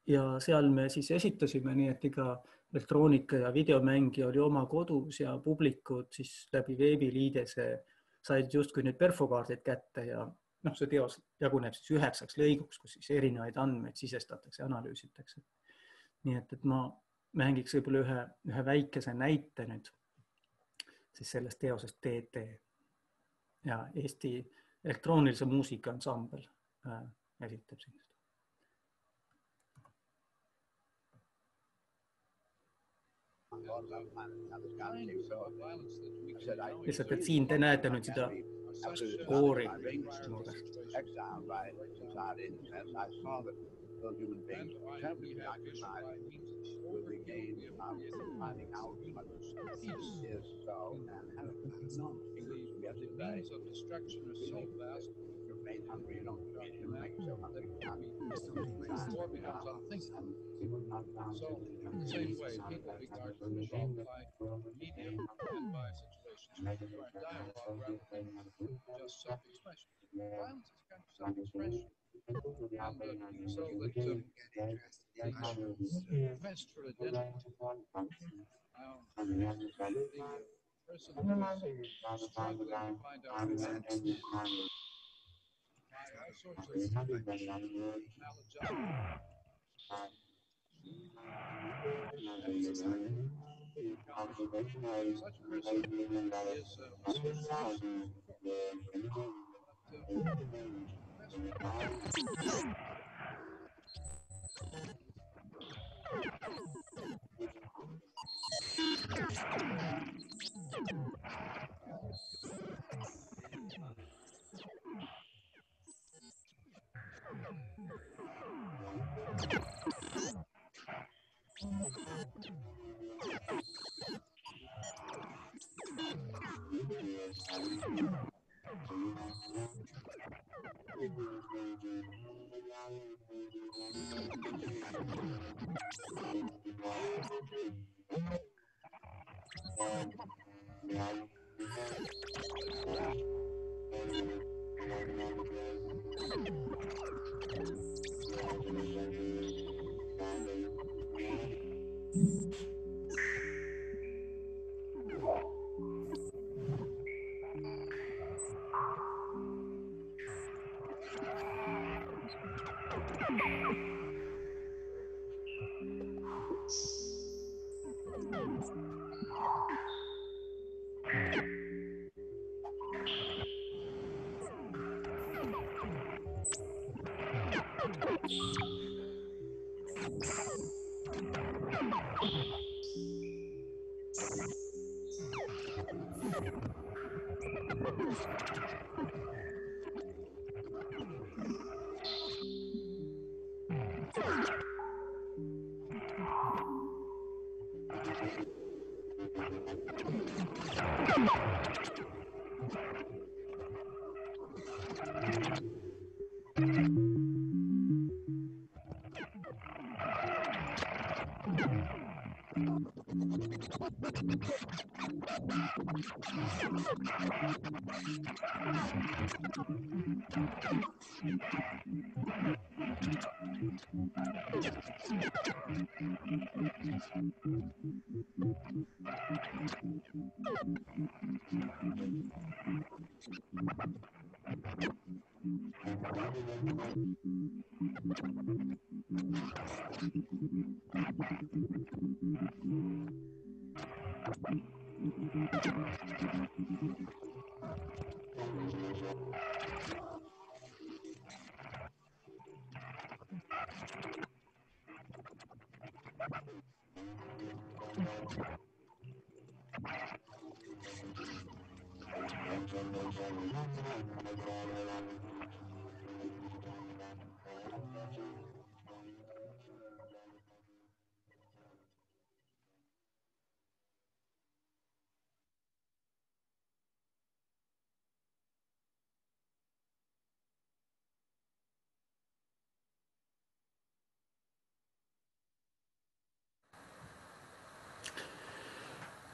Speaker 1: ja seal me siis esitasime nii, et iga elektroonika ja videomängi oli oma kodus ja publikud siis läbi veebiliidese said justkui need perfokaardid kätte ja see teos jaguneb siis 9 lõiguks, kus siis erinevaid andmeid sisestatakse ja analüüsitakse. Nii et ma mängiks võib-olla ühe väikese näite nüüd siis sellest teosest TT ja Eesti elektroonilise muusika ansambel esitab siin. Lihtsalt, et siin te näete nüüd seda koori.
Speaker 2: So, in the same way, people regard the machine by medium and by situations where you are dialogue rather than just self-expression. Violence is kind of self-expression. And so that the quest for identity, the person who is struggling to find out identity by all sorts of maladjustment. Such a person is a certain person, of course.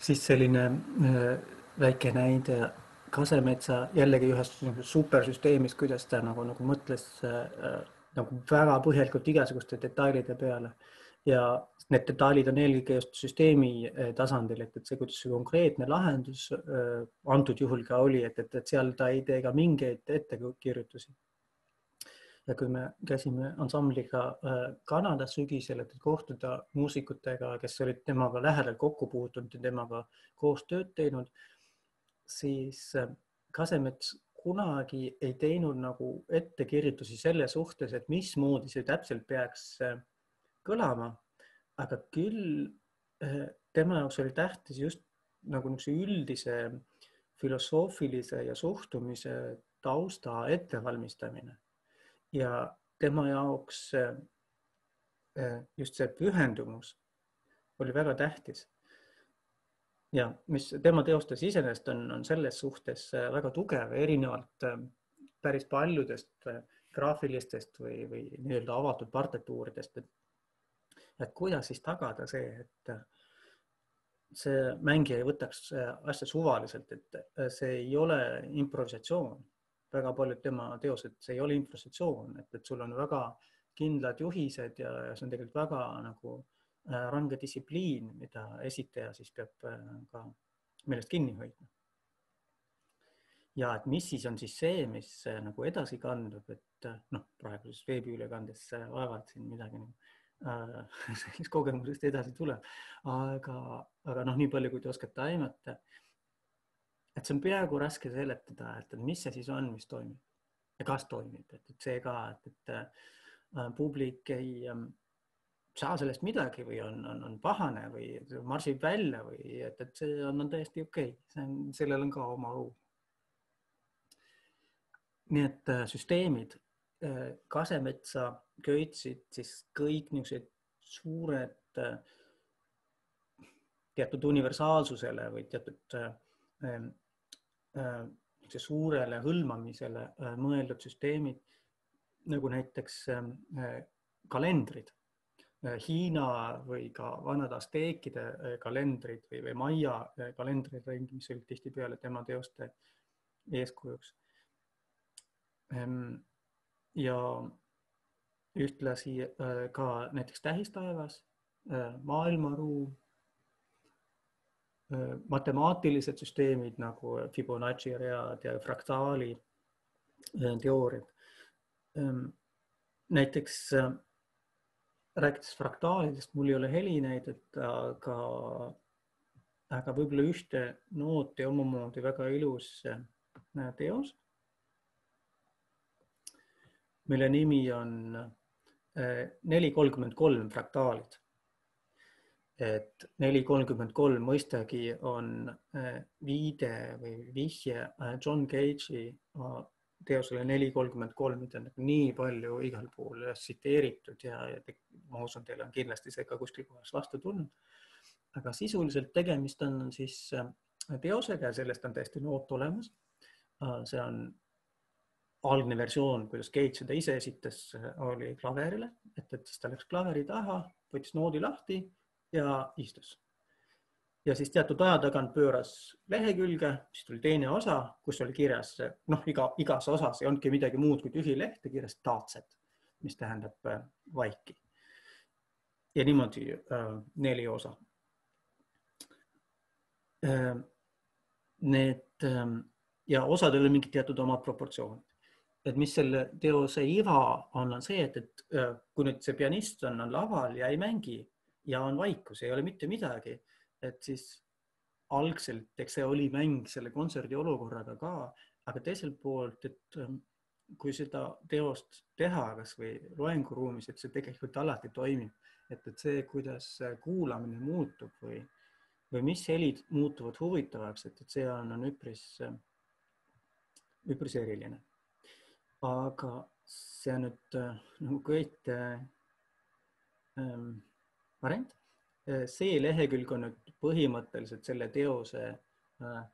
Speaker 1: Siis selline väike näide Kasemetsa jällegi ühest supersüsteemist, kuidas ta nagu mõtles nagu väga põhjalikult igasuguste detailide peale. Ja need detailid on eelkõige just süsteemi tasandil, et see, kuidas see konkreetne lahendus antud juhul ka oli, et seal ta ei tee ka mingeid ettekirjutusi. Ja kui me käisime ansambliga Kanadas sügisel, et kohtuda muusikutega, kes olid temaga lähedalt kokku puutunud ja temaga koos tööd teinud, siis Kasemets kunagi ei teinud nagu ettekirjutusi selle suhtes, et mismoodi see täpselt peaks kõlama, aga küll tema jaoks oli tähtis just nagu üldise filosoofilise ja suhtumise tausta ettevalmistamine. Ja tema jaoks just see pühendumus oli väga tähtis. Ja mis tema teostas iseenesest on selles suhtes väga tugev, erinevalt päris paljudest graafilistest või nii-öelda avatud partituuridest. Et kuidas siis tagada see, et see mängija ei võtaks asja suvaliselt, et see ei ole improvisatsioon. Väga paljud tema teosed, see ei ole improvisatsioon, et sul on väga kindlad juhised ja see on tegelikult väga nagu range distsipliin, mida esitaja siis peab ka meelest kinni hoidma. Ja et mis siis on siis see, mis nagu edasi kandub, et praeguses veebiülekandes vaevalt siin midagi sellist kogemusest edasi tuleb. Aga noh, nii palju, kui te oskate aimata, et see on peaaegu raske seletada, et mis see siis on, mis toimib ja kas toimib. Et see ka, et publik ei saa sellest midagi või on pahane või marsib välja või et see on täiesti okei. Sellel on ka oma õu. Nii et süsteemid, Kasemetsa, Köitsid, siis kõik niisugused suured teatud universaalsusele või teatud suurele hõlmamisele mõeldud süsteemid, nagu näiteks kalendrid, Hiina või ka vanad asteekide kalendrid või Maia kalendrid, mis olid tihtipeale tema teoste eeskujuks. Ja ühtlasi ka näiteks tähistaevas, maailmaruum, matemaatilised süsteemid nagu Fibonacci read ja fraktaali teooriad. Näiteks rääkides fraktaalidest, mul ei ole helinäidet, aga võib-olla ühte nooti omamoodi väga ilus teos, mille nimi on 433 fraktaalid. Et 433 mõistagi on viide või vihje John Cage'i teosele 433, mida on nii palju igal pool tsiteeritud ja ma usun, teil on kindlasti see ka kuskil kohas vastu tulnud. Aga sisuliselt tegemist on siis teosega ja sellest on täiesti noot olemas. See on algne versioon, kuidas Cage seda ise esitas, oli klaverile, et siis ta läks klaveri taha, võttis noodi lahti ja istus. Ja siis teatud aja tagant pööras lehekülge, siis tuli teine osa, kus oli kirjas, igas osas ei olnudki midagi muud kui tühi leht ja kirjas taatset, mis tähendab vaiki. Ja niimoodi 4 osa. Ja osadel oli mingid teatud omad proportsioonid. Et mis selle teose iva on see, et kui nüüd see pianist on laval ja ei mängi ja on vaikus, ei ole mitte midagi, et siis algselt, eks see oli mäng selle kontserdi olukorraga ka, aga teiselt poolt, et kui seda teost teha kas või loenguruumis, et see tegelikult alati toimib, et see, kuidas kuulamine muutub või mis helid muutuvad huvitavaks, et see on üpris eriline. Aga see on nüüd nagu kõik variant. See lehekülg on nüüd põhimõtteliselt selle teose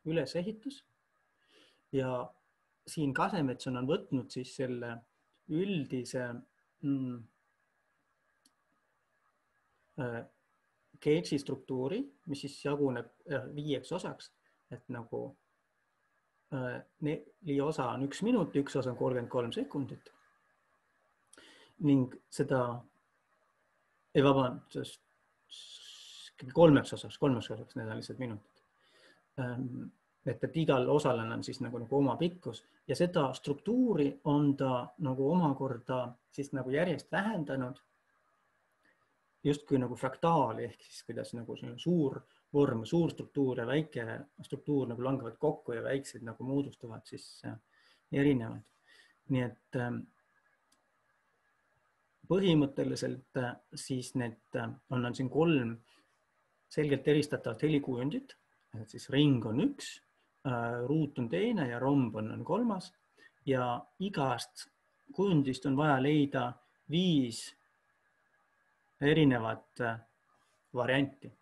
Speaker 1: ülesehitus ja siin Kasemetson on võtnud siis selle üldise Cage'i struktuuri, mis siis jaguneb 5 osaks, et nagu 4 osa on 1 minut, 1 osa on 33 sekundit. Ning seda, kolmeks osaks, need on lihtsalt minutid. Et igal osal on siis nagu oma pikkus ja seda struktuuri on ta nagu omakorda siis nagu järjest vähendanud justkui nagu fraktaali ehk siis kuidas nagu suur vorm, suur struktuur ja väike struktuur nagu langevad kokku ja väiksed nagu moodustuvad siis erinevad. Nii et põhimõtteliselt siis on siin 3 selgelt eristatavat helikujundit, et siis ring on 1, ruut on 2 ja romb on 3 ja igast kujundist on vaja leida 5 erinevat varianti.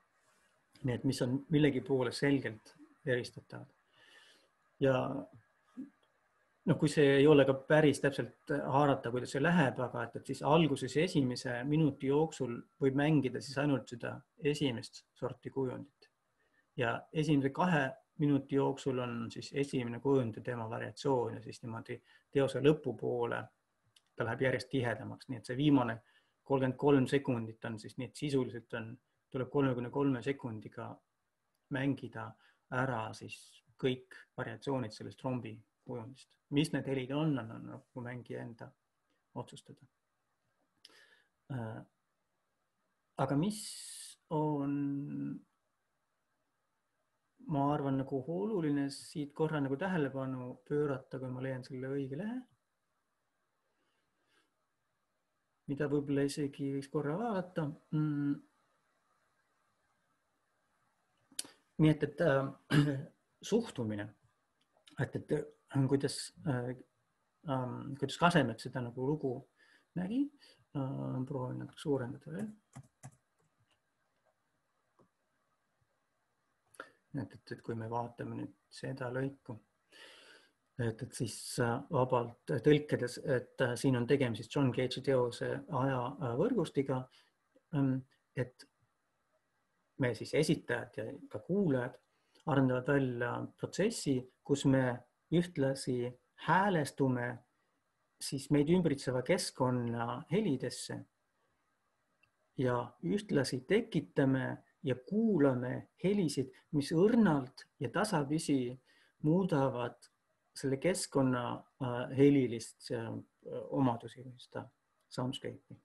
Speaker 1: Nii et mis on millegi poole selgelt eristatavad. Ja kui see ei ole ka päris täpselt haarata, kuidas see läheb, aga et siis alguses esimese minuti jooksul võib mängida siis ainult seda esimest sorti kujundit. Ja esimese 2 minuti jooksul on siis esimene kujund ja tema variatsioon ja siis niimoodi teose lõpupoole ta läheb järjest tihedamaks. Nii et see viimane 33 sekundit on siis nii, et sisuliselt tuleb 33 sekundiga mängida ära siis kõik variatsioonid sellest rombi kujundist. Mis need helid on nagu mängija enda otsustada. aga mis on, ma arvan, nagu oluline siit korra nagu tähelepanu pöörata, kui ma leian selle õige lehe, mida võib-olla isegi võiks korra vaadata. Nii et suhtumine, et kuidas Kasemets seda nagu lugu nägi, proovin natuke suurendada veel. Et kui me vaatame nüüd seda lõiku, et siis vabalt tõlkedes, et siin on tegemist John Cage'i teose ajavõrgustiga, et me siis esitajad ja ka kuulajad arendavad välja protsessi, kus me ühtlasi häälestume siis meid ümbritseva keskkonna helidesse ja ühtlasi tekitame ja kuulame helisid, mis õrnalt ja tasapisi muudavad selle keskkonna helilist omadusi, seda soundscape'i.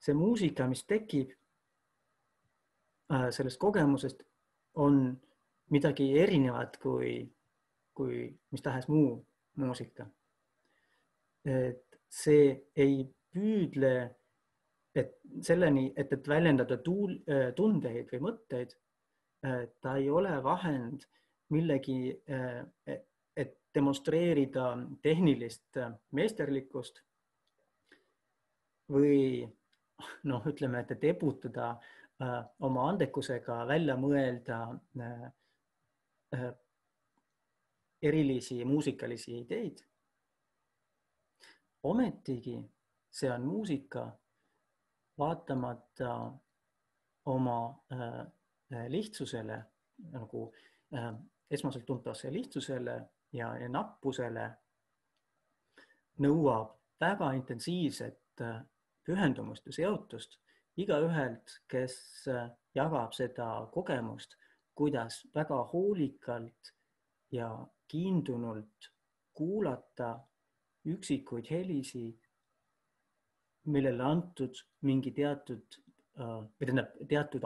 Speaker 1: See muusika, mis tekib sellest kogemusest, on midagi erinevat kui mis tahes muu muusika. Et see ei püüdle selleni, et väljendada tundeid või mõtteid. Ta ei ole vahend millegi, et demonstreerida tehnilist meisterlikkust või ütleme, et ebutada oma andekusega välja mõelda erilisi muusikalisi ideid. Ometigi see on muusika vaatamata oma lihtsusele, nagu esmaselt tuntavasse lihtsusele ja nappusele, nõuab väga intensiivset pühendumust ja seotust igaühelt, kes jagab seda kogemust, kuidas väga hoolikalt ja kiindunult kuulata üksikuid helisi, millele antud mingi teatud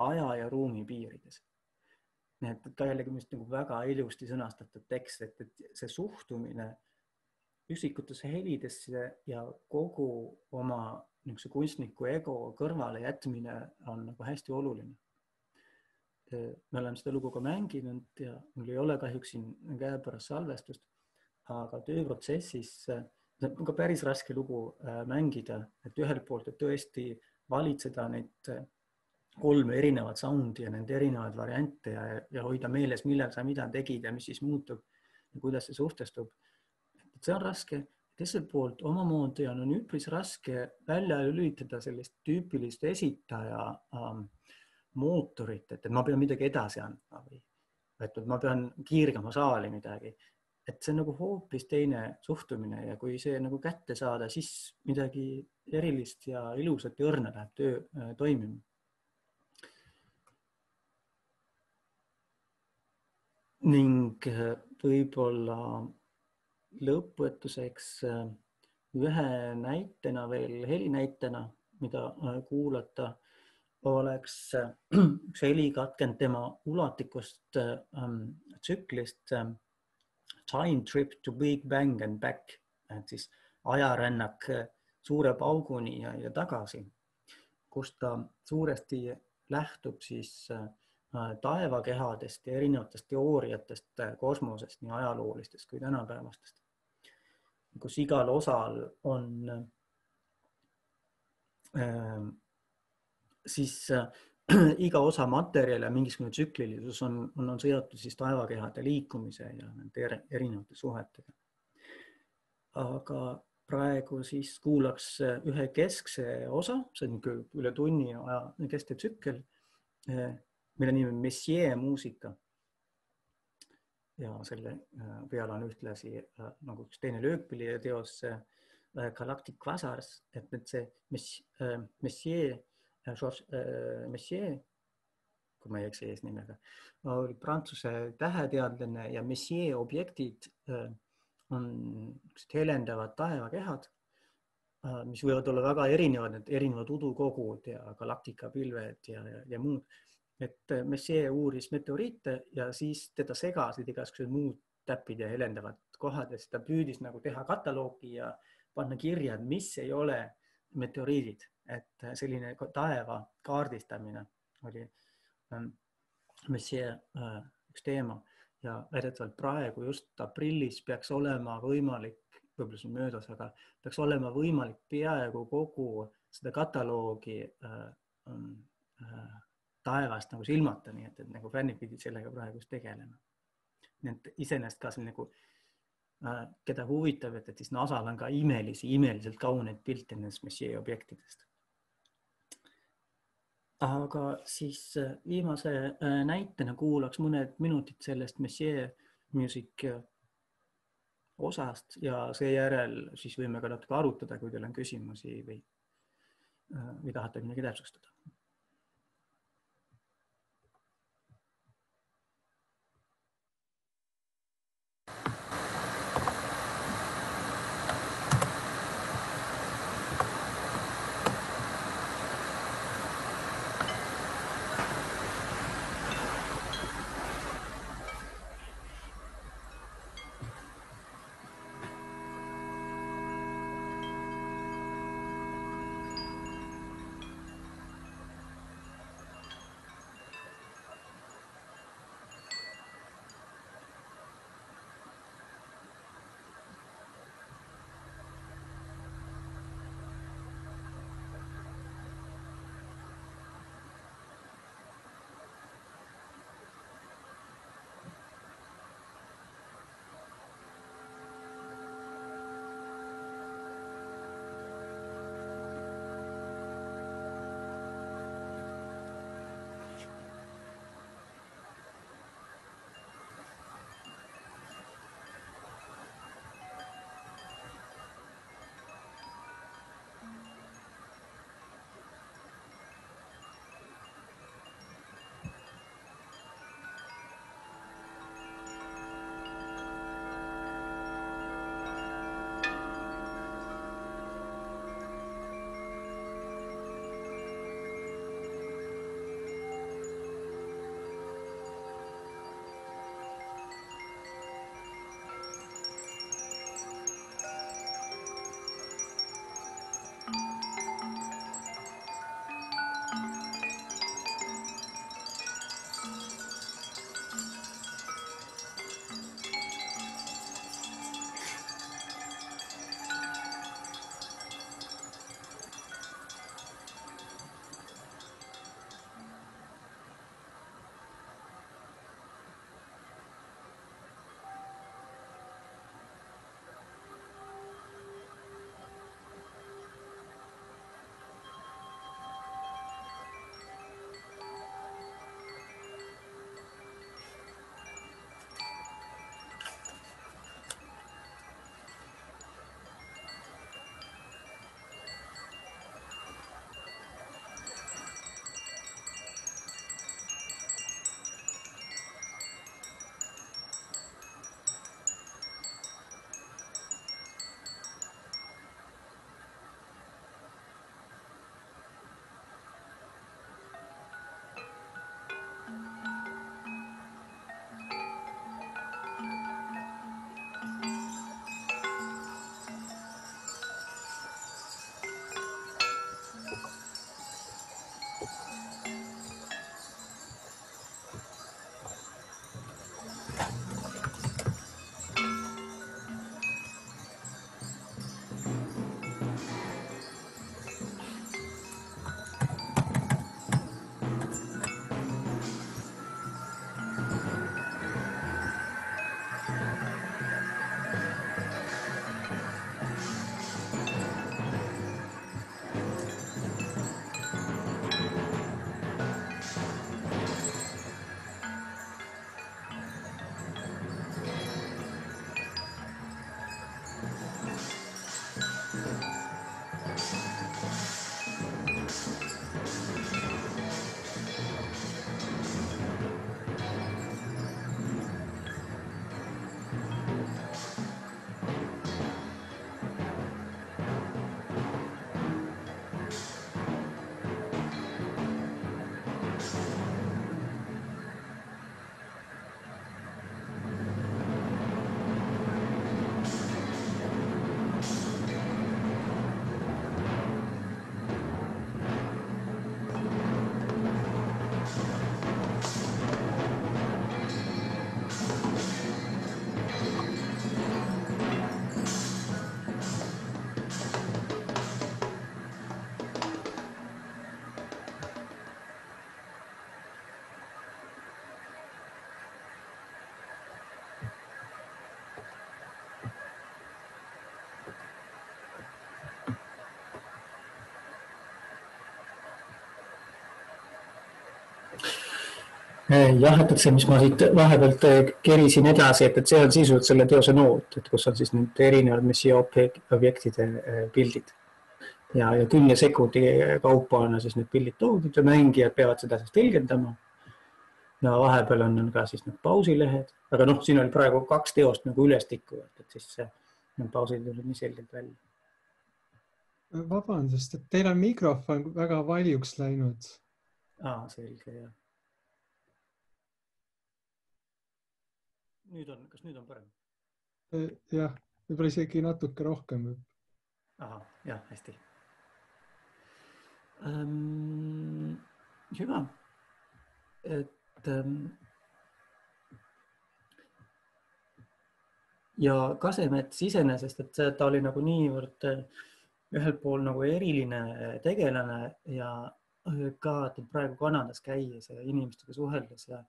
Speaker 1: aja ja ruumi piirides. Et ka jällegi nagu väga ilusti sõnastatud tekst, et see suhtumine üksikutesse helidesse ja kogu oma kunstniku ego kõrvale jätmine on nagu hästi oluline. Me oleme seda lugu ka mänginud ja mul ei ole kahjuks siin käepärast salvestust, aga tööprotsessis on ka päris raske lugu mängida, et ühelt poolt, et tõesti valitseda neid 3 erinevat soundi ja nende erinevaid variante ja hoida meeles, millal sa mida tegid ja mis siis muutub ja kuidas see suhtestub. Et see on raske. Teiselt poolt omamoodi on üpris raske välja lülitada sellist tüüpilist esitaja mootorit, et ma pean midagi edasi andma või et ma pean kiirgama saali midagi. Et see on nagu hoopis teine suhtumine ja kui see nagu kätte saada, siis midagi erilist ja ilusat ja õrna läheb töö toimima. Ning võib-olla lõpetuseks ühe näitena veel, helinäitena, mida kuulata, oleks üks helikatkend tema ulatikust tsüklist Time Trip to Big Bang and Back, et siis ajarännak suure pauguni ja tagasi, kus ta suuresti lähtub siis taevakehadest ja erinevatest teooriatest kosmosest, nii ajaloolistest kui tänapäevastest, kus igal osal on siis iga osa materjal ja mingisugune tsüklilisus on seotud siis taevakehade liikumise ja nende erinevate suhetega. Aga praegu siis kuulaks ühe keskse osa, see on üle tunni aja kestev tsükkel, mille nimi on Messier muusika. Ja selle peale on ühtlasi nagu üks teine löökpilli teos Galactic Quasars, et see Messier, kui ma ei eksi eesnimega, oli prantsuse täheteadlane ja Messier objektid on helendavad taevakehad, mis võivad olla väga erinevad, need erinevad udukogud ja galaktikapilved ja muud. Et Messier uuris meteoriite ja siis teda segasid igasugused muud täpid ja helendavad kohad ja siis ta püüdis nagu teha kataloogi ja panna kirja, mis ei ole meteoriidid. Et selline taeva kaardistamine oli Messier üks teema ja väidetavalt praegu just aprillis peaks olema võimalik, võib-olla see on möödas, aga peaks olema võimalik peaaegu kogu seda kataloogi taevast nagu silmata, nii et nagu fännid pidid sellega praegu tegelema. Nii et iseenesest ka nagu, keda huvitab, et siis NASAl on ka imeliselt kauneid pilte nendest Messier objektidest. Aga siis viimase näitena kuulaks mõned minutid sellest Messier Music osast ja seejärel siis võime ka natuke arutada, kui teil on küsimusi või tahate midagi täpsustada. Jah, et see, mis ma siit vahepealt kerisin edasi, et see on sisuliselt selle teose noot, et kus on siis need erinevad messia objektide pildid. Ja 10 sekundi kaupa on siis need pildid toodud ja mängijad peavad seda siis tõlgendama. Ja vahepeal on ka siis need pausilehed, aga noh, siin oli praegu 2 teost nagu ülestikku, et siis need pausid tulid nii selgelt välja.
Speaker 3: Vabandust, et teil on mikrofon väga valjuks läinud.
Speaker 1: Selge, jah. Kas nüüd on parem?
Speaker 3: Jah, võib-olla isegi natuke rohkem.
Speaker 1: Jah, hästi. Hüva. Ja Kasemets iseenesest, et ta oli nagu niivõrd ühelt pool nagu eriline tegelane ja ka praegu Kanadas käies ja inimestega suheldes ja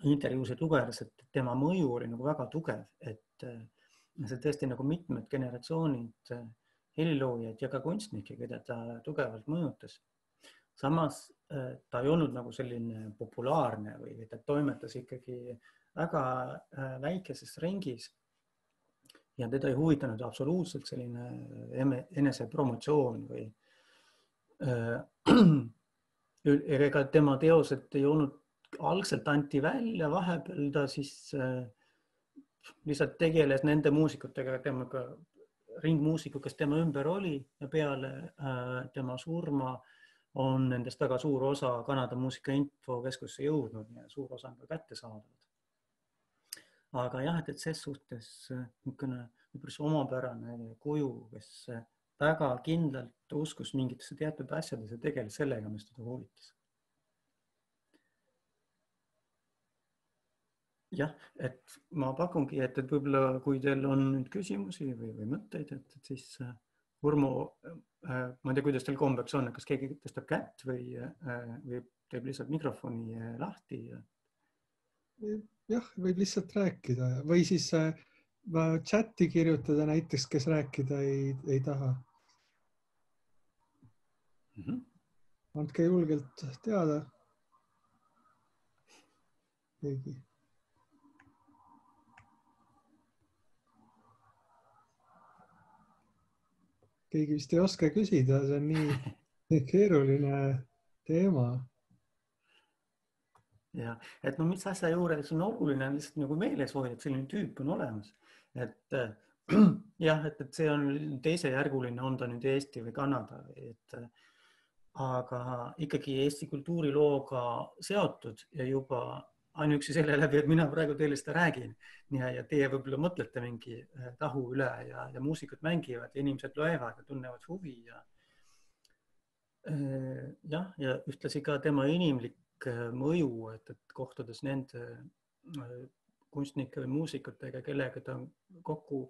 Speaker 1: intervjuusid lugedes, et tema mõju oli nagu väga tugev, et see tõesti nagu mitmed generatsioonid heliloojaid ja ka kunstnikke, keda ta tugevalt mõjutas. Samas ta ei olnud nagu selline populaarne või ta toimetas ikkagi väga väikeses ringis ja teda ei huvitanud absoluutselt selline enesepromotsioon või ega tema teosed ei olnud algselt anti välja, vahepeal ta siis lihtsalt tegeles nende muusikutega, temaga ringmuusikud, kes tema ümber oli ja peale tema surma on nendest väga suur osa Kanada Muusika Infokeskusse jõudnud ja suur osa on ka kätte saadavad. Aga jah, et ses suhtes üpris omapärane kuju, kes väga kindlalt uskus mingitesse teatud asjades ja tegeles sellega, mis teda huvitas. Jah, et ma pakungi, et võib-olla kui teil on nüüd küsimusi või mõtteid, et siis Urmo, ma ei tea, kuidas teil kombeks on, kas keegi tõstab kätt või teeb lihtsalt mikrofoni lahti?
Speaker 3: Jah, võib lihtsalt rääkida või siis chati kirjutada näiteks, kes rääkida ei taha. Andke julgelt teada. Keegi vist ei oska küsida, see on nii keeruline teema.
Speaker 1: Ja, et no mis asja juures on oluline lihtsalt nagu meeles hoida, et selline tüüp on olemas. Et jah, et see on teisejärguline, on ta nüüd Eesti või Kanada, aga ikkagi Eesti kultuurilooga seotud ja juba ainuüksi selle läbi, et mina praegu teile seda räägin ja teie võib-olla mõtlete mingi tahu üle ja muusikud mängivad ja inimesed loevad ja tunnevad huvi ja ühtlasi ka tema inimlik mõju, et kohtades nende kunstnike või muusikutega, kellega ta on kokku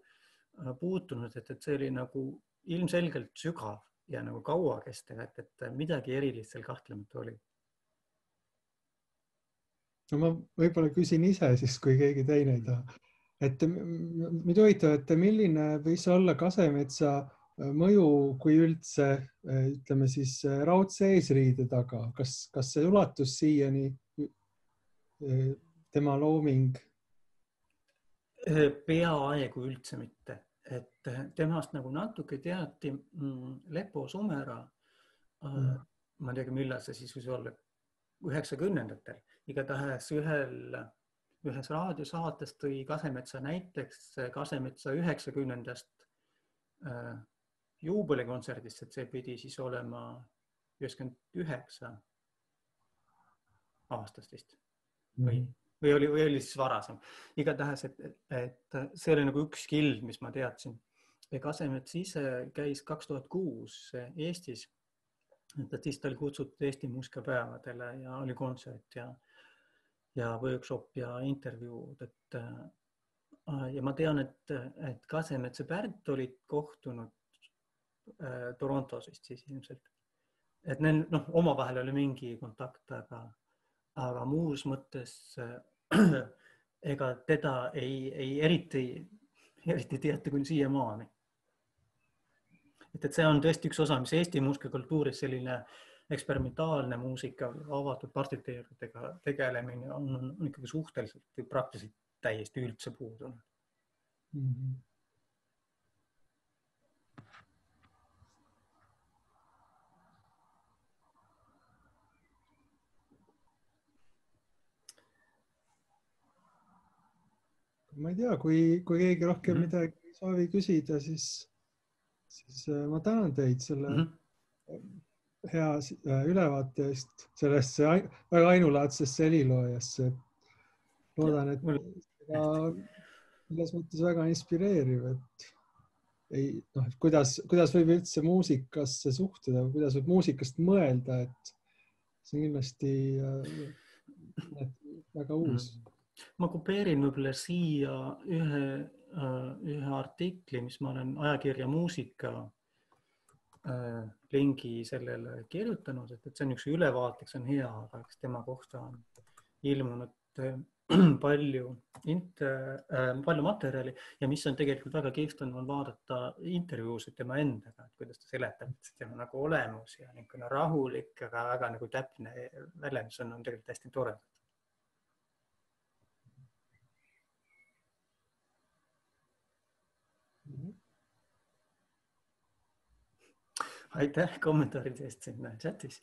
Speaker 1: puutunud, et see oli nagu ilmselgelt sügav ja nagu kaua kestev, et midagi erilist seal kahtlemata oli.
Speaker 3: No ma võib-olla küsin ise siis, kui keegi teine ei taha. Et mind huvitab, et milline võis olla Kasemetsa mõju, kui üldse, ütleme siis raudse eesriide taga? Kas see ulatus siiani tema looming?
Speaker 1: Peaaegu üldse mitte. Et temast nagu natuke teati Lepo Sumera, ma ei tea, millal see siis võis olla, 90-ndatel. Igatahes ühes raadiosaates tõi Kasemetsa näiteks Kasemetsa 90-ndast juubelikontserdist, et see pidi siis olema 99 aastast vist või oli siis varasem. Igatahes, et see oli nagu üks kild, mis ma teadsin. Kasemets ise käis 2006 Eestis, et siis ta oli kutsutud Eesti muusikapäevadele ja oli kontsert ja workshop ja intervjuud. Ja ma tean, et Kasemets ja Pärt olid kohtunud Torontos vist siis ilmselt. Et neil omavahel oli mingi kontakt, aga muus mõttes ega teda ei eriti teata kuni siiamaani. Et see on tõesti üks osa, mis Eesti muusikakultuuris selline eksperimentaalne muusika, avatud partiteeridega tegelemine on ikkagi suhteliselt või praktiliselt täiesti üldse puudunud.
Speaker 3: Ma ei tea, kui keegi rohkem midagi soovi küsida, siis ma tänan teid selle hea ülevaate eest sellest väga ainulaadsesse heliloojasse. Loodan, et selles mõttes väga inspireeriv, et kuidas võib üldse muusikasse suhtuda, kuidas võib muusikast mõelda, et see on kindlasti väga uus.
Speaker 1: Ma kopeerin võib-olla siia ühe artikli, mis ma olen ajakirja Muusika lingi sellele kirjutanud, et see on üks ülevaateks, on hea, aga eks tema kohta on ilmunud palju materjali ja mis on tegelikult väga kihvt on vaadata intervjuusid tema endaga, et kuidas ta seletab, et tema nagu olemus ja niisugune rahulik, aga väga nagu täpne väljendus on tegelikult hästi tore. Aitäh kommentaaride eest sinna chatis.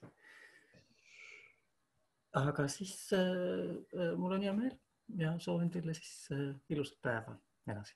Speaker 1: Aga siis mul on hea meel ja soovin teile siis ilusat päeva edasi.